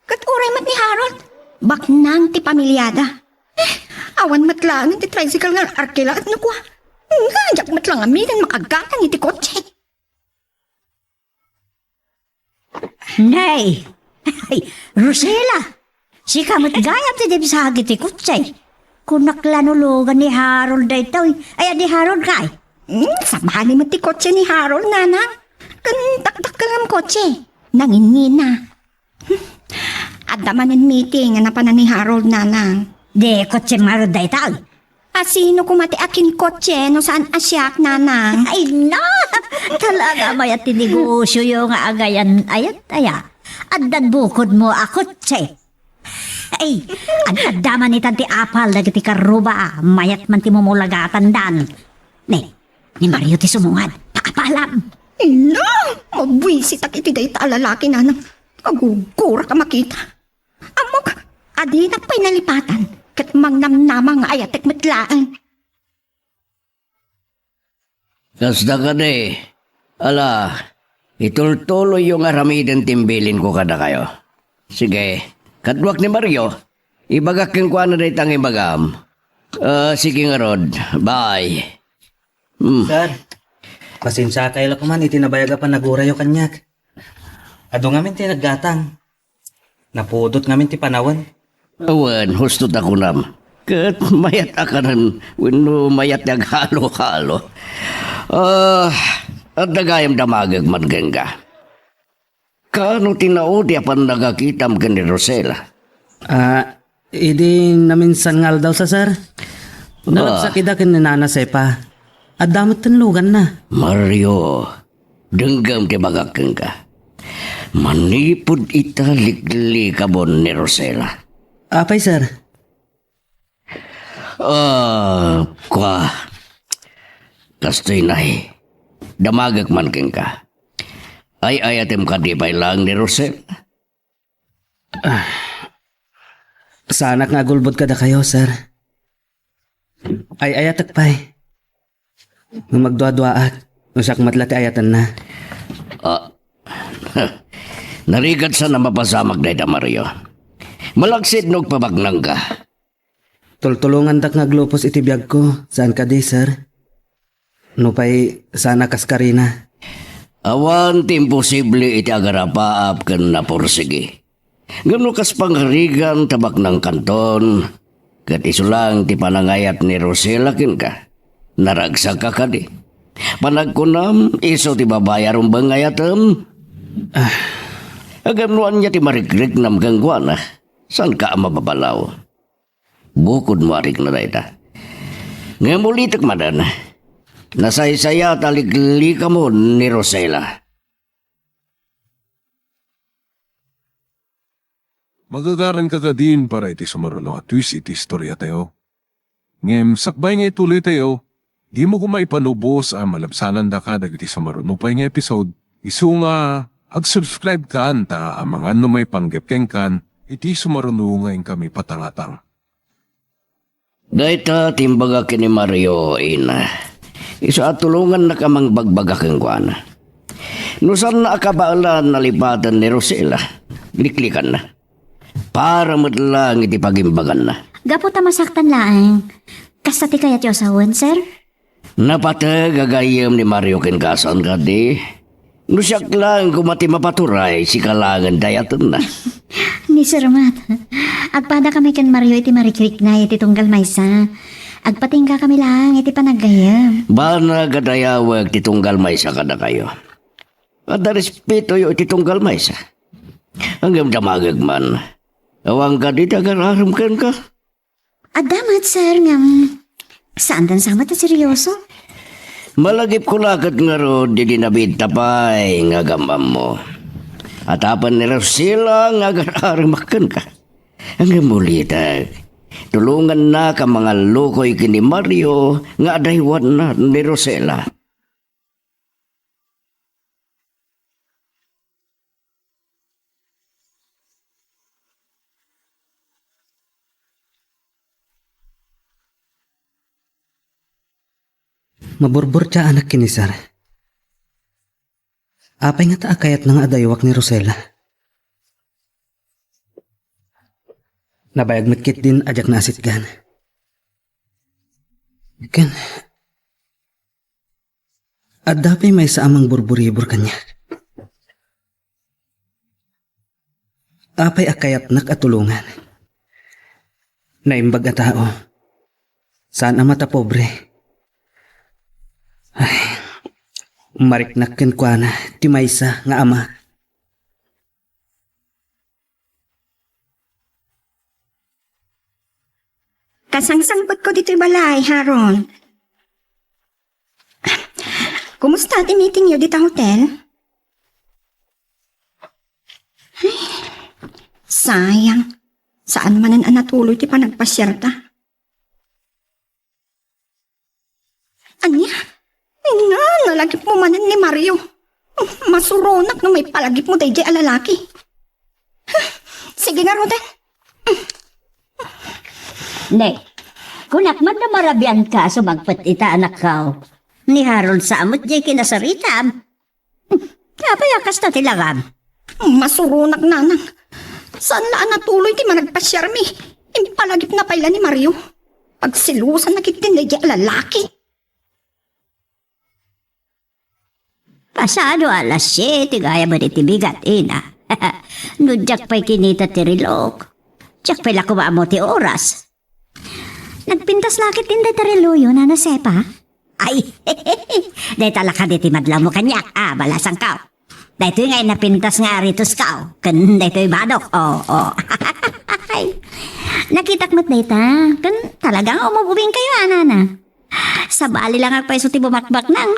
Kat uray mat ni Harold. Baknang ti pamilyada. Awan matlangan ti tricycle nga arkela at nakuha. Ngajak matlang amidan makagatan iti kotse. Nay! Ay, Rosela! Si kamot gayap ti debsagi ti kutsay. Kunaklanulugan ni Harold da ito. Ay, di Harold kay. Samahan mo ti kotse ni Harold, nanang. Kan taktak ka ng kotse. Nanginina. Adamanan meeting nga napanan ni Harold, nanang. De, kotse marod da ito. Asino kumati akin kotse no saan asyak, nanang? Ay, no! Talaga may at tinegosyo yung agayan ayat aya. At bukod mo a kotse. Ay, ang adama ni Tanti Apal dagiti karuba, mayat man ti mumulagatan dan. Ni Mario ti sumungad, pakapalam. Ino, mabwisit ak iti day lalaki, nanang. Agugura ka makita. Amok, adi na pa'y nalipatan. kat mangnamnama nga ayatek metlaan. Kasta ka de. Ala, itultuloy yung aramidin timbilin ko kada kayo. Sige, kadwak ni Mario, ibagakin ko ano na itang ibagam. Sige nga Rod, bye. Sir, pasensya kayo ko man, itinabayaga pa nagurayo kanyak. Ado ngamin ti naggatang. Napudot ngamin ti panawan. Awan, hustot ako nam. Kat mayat akaran, wino mayat naghalo-halo. At nagayam damagag man ganga. Kano tinaudi apan nagakitam ka ni Rosela? Idi naminsan ngal daw sa sir. Nalagsakida kin ni Nana Sepa. At damot tenlugan na. Mario, denggam ti bagakeng ka. Manipod ita likli kabon ni Rosela. Apay sir? Kastoy nahi. Damagag man keng ka. Ay ayatem ka di bay lang ni Rosela. Sana nga gulbot kada kayo sir. Ay ayatak pay. Nung magdua-duaat, usak matlati ayatan na. Narigat sa na mapasamag na ita Mario. Malagsid nog pabagnang ka. Tultulungan tak nga glupos iti biyag ko. Saan ka di sir? Nupay sana kaskarina. Awan ti imposible iti agarapaap ken napursigi. Ngano kas pangarigan tabak ng kanton. Kat isulang ti panangayat ni Rosela kin ka. Naragsak ka kadi. Panagkunam, iso ti babayarong bangayatem. Agam nuan niya ti marikrik nam gangguan. San ka mababalaw? Bukod mo arik na dayta. Ngayon mulitik madan. Nasaysaya taligli ka mo ni Rosela. Magagaran ka din para iti sumarulo at twist iti istorya tayo. Ngem sakbay nga ituloy tayo, di mo kumaipanubos ang malabsanan da ka dagiti sumarunupay nga episode. Isu nga, ag-subscribe ka anta ang mga ano may panggepkeng kan, iti sumarunungayin kami patangatang. Dayta timbaga kini Mario ina. Isa at tulungan na kamang bagbaga kang kuana. Nusan na akabaalan nalipatan ni Rosela. Liklikan na. Para madlang iti pagimbagan na. Gapo ta masaktan laang. Kasta ti kayat yo sawan, sir? Napata gagayam ni Mario ken kasan kadi. Nusyak lang kumati mapaturay si kalangan dayatan na. Ni Sir Mat. Agpada kami kan Mario iti marikrik na iti tunggal maysa. Agpatingga kami lang iti panagayam. Bana gadayawag ti tunggal maysa kada kayo. At respeto yo ti tunggal maysa. Hanggang damagag man. Awang ka di tagararam kan ka. Adamat, sir, nga saan dan sama ta seryoso? Malagip ko lakad nga ro di dinabid tapay nga gamam mo. At apan ni Rosela nga gararamakan ka. Hanggang mulitag. Tulungan na ka mga lukoy kini Mario nga adaywan na ni Rosela. Maburbur siya anak kini sir. Apay nga taakayat ng adaywak ni Rosela. Nabayag matkit din ajak na asitgan. Ken, at dapay may sa amang burburibur kanya. Apay akayat nakatulungan. Naimbag a tao. Saan ang mata pobre? Ay, mariknakken kwa na, ti maysa nga ama. Kasangsangpot ko dito'y balay, Harold. Kumusta ti meeting nyo dito hotel? Ay, sayang. Saan man ang natuloy ti panagpasyerta? Anya? Nga, nalagip mo manan ni Mario. Masuronak no may palagip mo day alalaki. Sige nga, Roden. Ne, kunak man na marabian ka sumagpat ita anak ka. Ni Harold sa amot jay kinasarita. Kapayakas na tilagam. Masurunak nanang. Saan laan natuloy ti managpasyar mi? Impalagip na paila ni Mario. Pagsilusan na kitin na lalaki. Pasado alas 7, gaya ba di tibigat, ina? Nudyak pa'y kinita ti rilog. Tsak pa'y lakuha mo ti oras. Nagpintas lakit din ti riluyo na nasepa? Ay, day talaka di ti madlaw mo kanyak, balasang kao. Day to'y ngay napintas nga ritos kao. Kan day to'y badok, oo. Nakitak mo't day ta, kan talagang umububing kayo, anana. Sa bali lang agpay so ti bumakbak nang.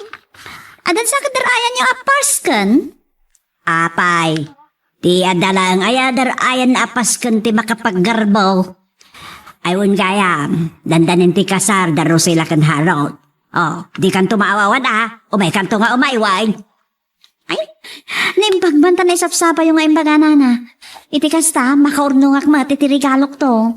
Adan sa kadarayan niyo apasken? Apay, ti adalang ayadarayan apasken ti makapaggarbaw. Ayun gayam, dandanin ti kasar daro sila kan Harold. Di kan tumaawawan umay kan nga umayway. Ay, naimpagbanta na isapsapa yung aimbaga na. Iti kasta, makaurnungak mati ti regalok to.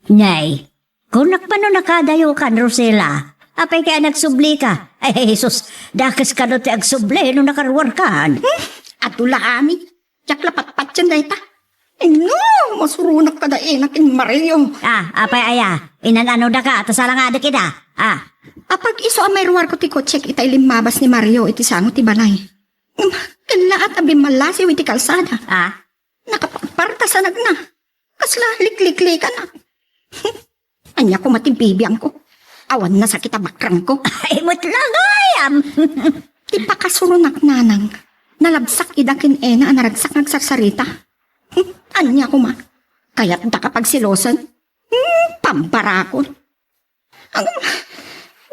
Nay, kunak pa no nakadayo kan, Rosela. Apay kaya nagsubli ka. Ay, Jesus, dakas ka no ti agsubli no nakaruwar kan. At ulaami. Tsak lapat-pat yan day ta. No, masurunak ka da in Mario. Apay aya, inanano da ka, tasala nga da kita. Apag iso ang may ruwar ko ti kotsek itay limabas ni Mario iti sango ti balay. Kalaat abi malasiw iti kalsada. Nakapagparta sa nagna. Kasla likliklikan na. Anya ko matibibiyang ko. Awan na sa kita bakrang ko. Ay, mutlagayam. Ti pakasurunak nanang. Nalabsak idakin na naragsak nagsarsarita. Anya ko ma. Kaya't da kapag silosan. Pambarakon.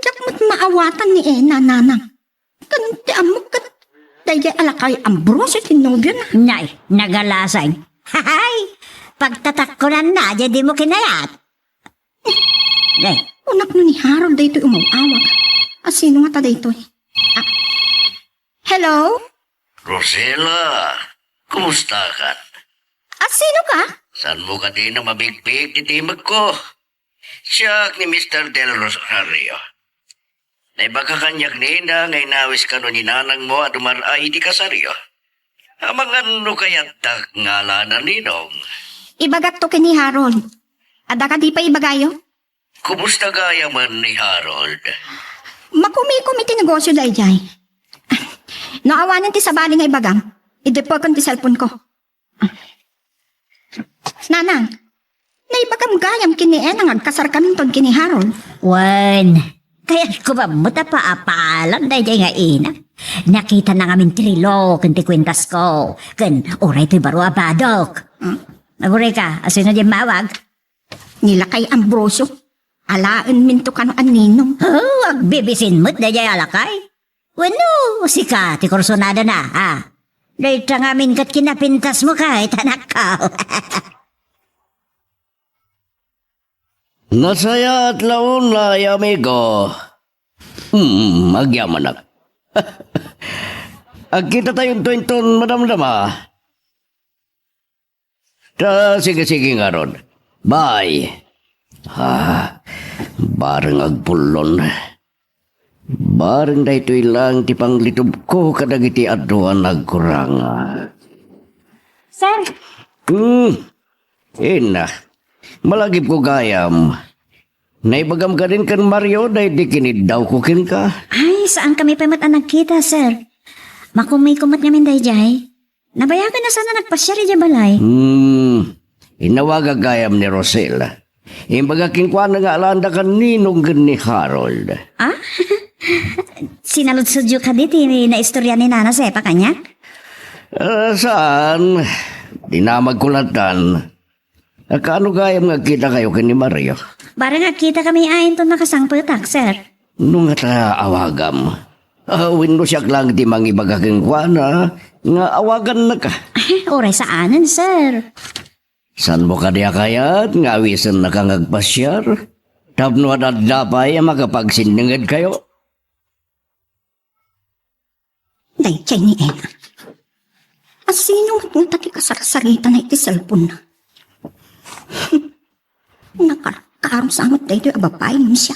Yak mo't maawatan ni Ena nanang. Kanti amok kat. Daya alakay ambroso tinobyo na. Nay, nagalasay. Hay, pagtatak ko na, di mo kinayat. Nay, Unak no ni Harold daytoy umawawag. Sino nga ta daytoy? Hello? Rosela, kumusta ka? Sino ka? Saan mo ka din na mabigpig titimag ko? Siya ni Mr. Del Rosario. Naibaga kanyak nina ngay nawis ka no ni nanang mo at umaray di kasaryo. Amangan no kaya't ngalanan ninong. Ibagat to kini Harold. Ada ka di pa ibagayo? Kumusta gaya man ni Harold? Makumi-kumi ti negosyo day jay. Naawanan ti sabali nga ibagang. I-deport ti cellphone ko. Nanang, naibagam gayam kini ang agkasar kami ton kini Harold. Wan, kaya ko ba muta pa apalan day nga ina. Nakita na ngamin trilo kan ti kwentas ko. Kan oray ti baro abadok. Naburay ka, asino di mawag? Nila kay Ambrosio. Alaan minto ka no aninong. Agbibisin mo't day alakay. Wano, sika ti kursonada na, Day ta ngamin kat kinapintas mo kahit anak ka. Nasaya at laon na, amigo. Magyaman na. Agkita tayong tuwinton, madam-dama. Sige nga ron. Bye. Bareng agpulon. Bareng daytoy lang ti panglitob ko kadagiti aduan nagkuranga. Sir, Ina. Malagip ko gayam. Naibagam ka rin kan Mario dahil di kinid daw ko kin ka. ay, saan kami pa nagkita, sir? Makumay-kumat namin day jay. Nabayagan na sana nagpasyari di balay. Inawaga gayam ni Rosela. Imbaga kinkwa na nga alanda ka ninong ni Harold. Sinaludsadyo ka diti na istorya ni Nana Sepa kanyak? Saan? Di na magkulatan. Kaano gayam nga kita kayo ni Mario? Bara nga kita kami ayin to nakasangputak, sir. Nung nga awagam. Wino siya lang di mangibaga kinkwa na nga awagan na ka. Oray saanan, sir. San mo ka diya kayat nga awisan na kang agpasyar? Tapno at dapay makapagsiningad kayo? Day, chay ni Ena. Asino nga tati kasarsarita na iti cellphone na? Nakarakaroon sa amot day doy ababay mo siya.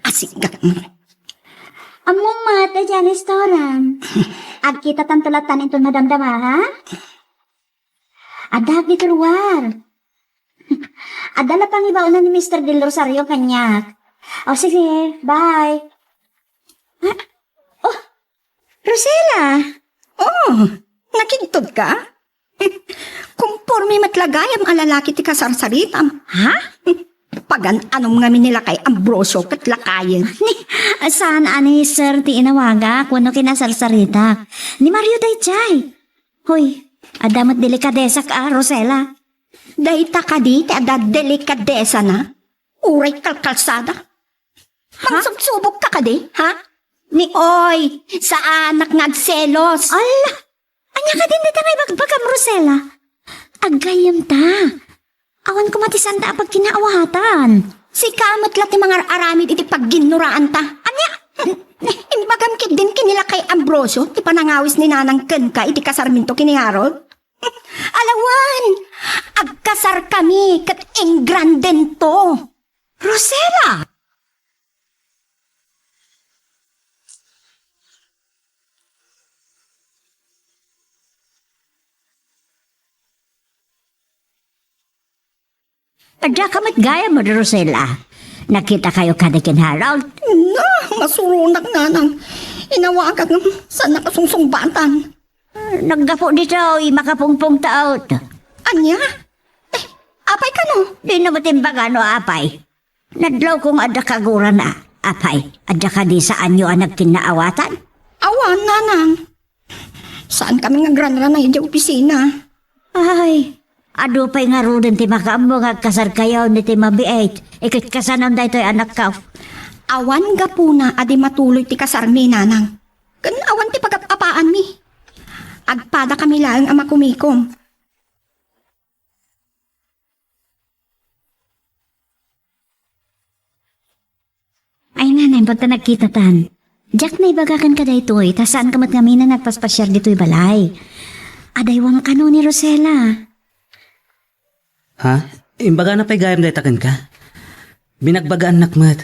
Asigag mo. Among mata dyan, restoran. At kita tantulatan ito nadamdama, ha? Adag dito luar. Adala pang ibaon na ni Mr. Del Rosario kanyak. O sige, bye. Ha? Oh, Rosella. Oh, nakintod ka? Kumpurmi matlagayam alalaki ti kasarsaritam. Ha? Pagan anong nga nila kay Ambrosio kat lakayan. Saan ani sir ti inawaga kuno kinasarsarita? Ni Mario Daychay. Hoy, adamat delikadesa ka, Rosella. Dahita ka di, ti ada delikadesa na. Uray kalkalsada. Magsubsubok ka di, ha? Ni Oy, sa anak nagselos. Ala, anya ka din dito may bagbagam, Rosella. Agayam ta. Awan ko matisanda pag kinaawatan. Si kamat lati mga aramid iti pagginuraan ta. Anya? Imbagam kit din kinila kay Ambrosio, ti panangawis ni Nanang Kenka iti kasarminto kini Harold. Alawan, agkasar kami kat engranden to. Rosella! Adya ka gaya mo, Rosella. Nakita kayo kadikin Harold. Na, masurunak nga nang inawagan sa nakasungsong batan. Naggapo dito, makapungpong taot. Anya? Apay ka no? Di na matimbaga no, apay. Nadlaw kong adda kagura na, apay. Adda ka di saan nyo ang nagkinaawatan? Awan, Nanang. Saan kami nga granra na yung opisina? Ay, ado pa'y nga ro din ti makaambo nga kasar kayo ni ti mabiait. Ikit kasanon da ito'y anak ka. Awan ga po na adi matuloy ti kasar mi, Nanang. Kan awan ti pagapapaan mi. Agpada kami lang ang makumikom. Ay nanay, ba't na nagkita tan? Jack na ibagakan ka da ito'y, ta saan ka mat kami na nagpaspasyar dito'y balay. Adaywang kano ni Rosella. Ha? Imbaga na pa'y gayam daytakan ka? Binagbagaan nakmat.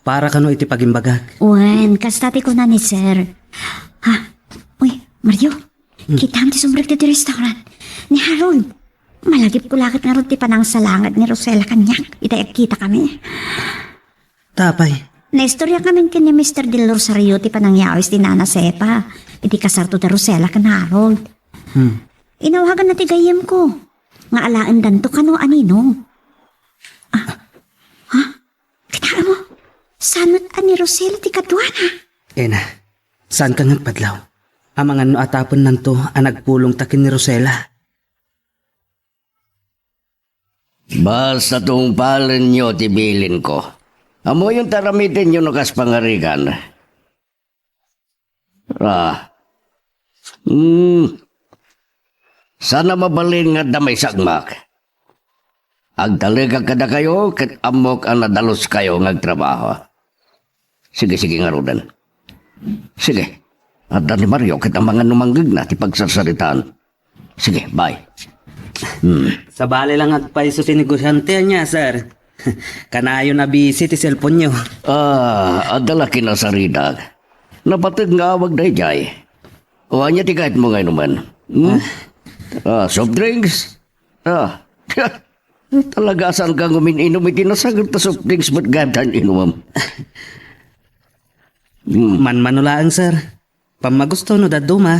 Para kano iti pagimbagak. Wen, kastati ko na ni sir. Ha? Uy, Mario. Kita ti sumbrek dito restaurant. Ni Harold. Malagip ko lakit nga ron ti panang salangat ni Rosella kanyak. Itayak kita kami. Tapay. Naistorya kami kin ni Mr. Del Rosario ti panangyawis ti Nana Sepa. Iti kasarto ti Rosella kan Harold. Inawagan na ti gayem ko. Nga alaan danto kano anino. Ha? Kita mo? Sanot ani Rosella ti kadwana. Ena, saan ka nagpadlaw? Amang ano atapon nanto ang nagpulong takin ni Rosella. Basta tong palin nyo, tibilin ko. Amo yung taramitin nyo nakas pangarigan. Sana mabalin nga damay sagmak. Agdalaga kada kayo, kat amok ang nadalos kayo ngagtrabaho. Sige, nga Rodan. Sige. At ni Mario, kat ang mga numanggig na, ti pagsarsaritaan. Sige, bye. Sa bali lang agpaiso si negosyante niya, sir. Kanayo na busy ti cellphone nyo. Adala kinasaridag. Napatid nga awag na ijay. O anya ti kahit mo ngayon naman. Soft drinks? Talaga saan kang umin-inom iti nasagot na soft drinks ba't gadan inumam? Man-manulaan, sir. Pamagusto no daduma.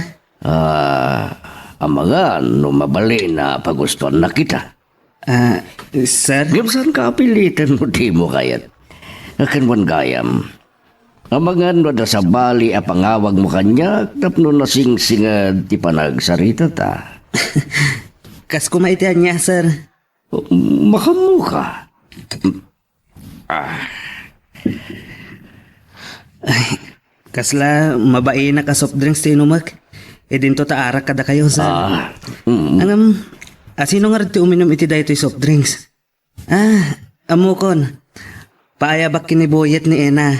Ang mga numabali na pagustuhan na kita. Sir? Gimsan ka apilitan mo di mo kayat. Akanwan gayam. Ang mga da sa bali a pangawag mo kanya, tapno na sing-singad ti panagsarita ta. Kas kumaitian niya, sir. Makamu ka. Kasla, mabae na ka soft drinks ti inumak. E din to taarak kada kayo, sir. Sino nga rin ti uminom iti dahi soft drinks? Amukon. Paayabak kinibuyet ni Ena.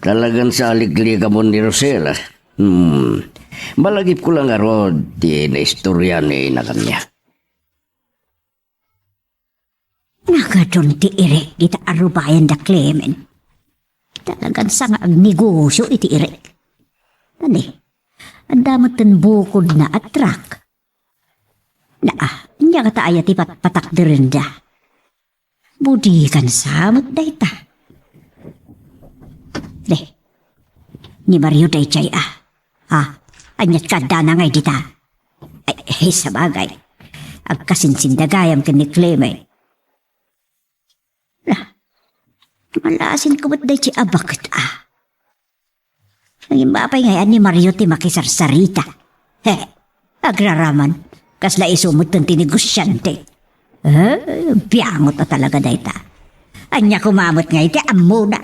Talagang sa aligli ka mo ni Rosela. Malagip ko lang arod di na istorya ni na kanya. Nagadon ti Irek kita arubayan da Clement. Talagang sanga ang negosyo iti Irek. Tani, ang damot ng bukod na atrak. Niya kata ayat patak dirin da. Budikan samot da ita. Ni Mario day chay anyat kada na ngay dita. Ay, sa bagay. Ang kasinsindagayam ka ni Clement. Malasin ko ba't day si abakit Ang imapay ngayon ni Mario ti makisarsarita. Agraraman. Kasla isumot ng tinigusyante. Biyangot na talaga day ta. Anya kumamot nga iti amuna.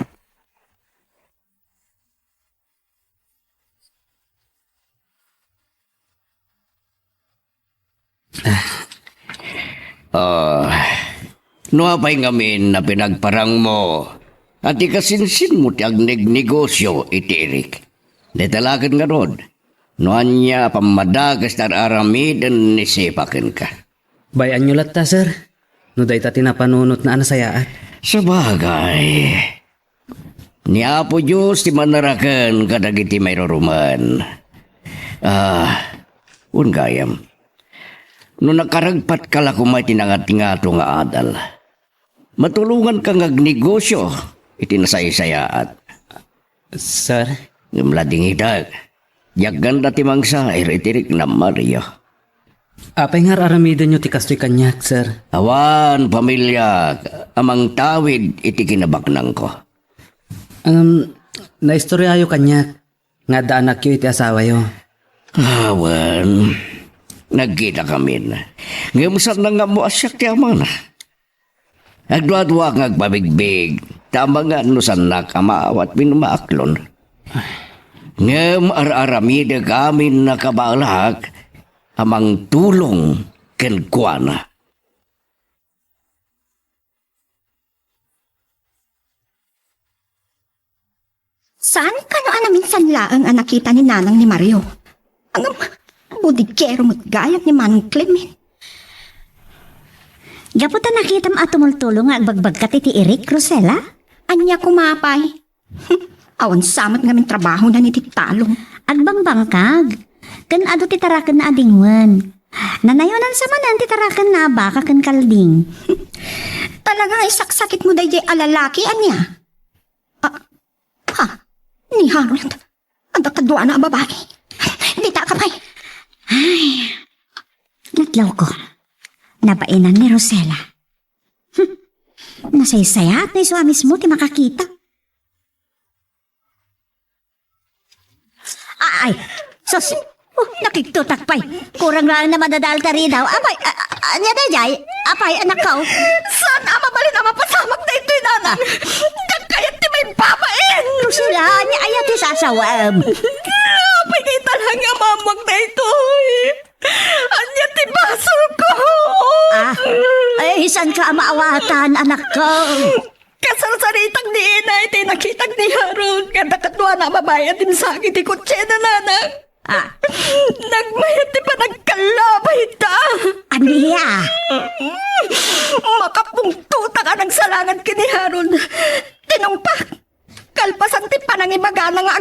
No apay ngamin na pinagparang mo at ikasinsin mo ti agneg-negosyo iti Eric. Detalagan nga rod. No anya pamadagas tar aramidan ni sipakin ka. Bayan nyo latta, sir. No day ta tinapanunot na anasayaat. Sa bagay. Ni Apo Diyos ti manarakan kadagiti may ruruman. Ungayam. No nakaragpat ka la kumay tinangat-ngato nga adal. Matulungan kang agnegosyo iti nasaysayaat. Sir? Ngumlading idag. Yaganda ti mangsair itirik na Mario. Apay nga aramidon nyo ti kastoy kanyak, sir. Awan, pamilya, amang tawid iti kinabaknang ko. Naistoryayo kanyak. Nga daanak yo iti asawa yo. Awan, nagkita kami na. Ngayon saan na nga mo asyak ti ama na. Agdwa-dwa nga agbabigbig. Tama nga no sanak amaawat minumaaklon. Ngayon ar-aramida kami nakabalak amang tulong kenkwana. Saan ka no minsan laang ang nakita ni Nanang ni Mario? Ang budigkero mo't gayat ni Manong Clement. Gaputan nakita mo atumultulong nga agbagbag ka ti Eric, Rosela? Anya kumapay. Awan samat nga min trabaho na ni Titalong. Agbangbangkag. Kan ado titarakan na adingwan. Nanayonan sa manan titarakan na baka kan kalding. Talagang isaksakit mo day alalaki anya. Ni Harold. Ang kadwa na ang babae. Di ta kapay. Ay, natlaw ko. Napainan ni Rosela. Nasaysaya at na iswamis mo ti makakita. Ay, sos, nakiktutakpay. Kurang lang na madadalta rin daw. Apay, anya na jay? Apay, anak ko. Saan amabalin ang mapasamak na ito'y Nanang? Kagkayat ti may babaen. Rosela, anya ayat ti sasawam. Apay kay talang nga mamag na ito'y. Anya ti basol ko. Ay, saan ka maawatan, anak ko? Kasarsaritang ni Inay, tinakitang ni Harold. Kada katwa na babae at sakit ti kutse na Nanang. Nagmayat ti pa nagkalabay ta. Aniya? Makapungtuta ka ng salangan kini Harold. Tinumpak. Kalpasan ti panangibaga na nga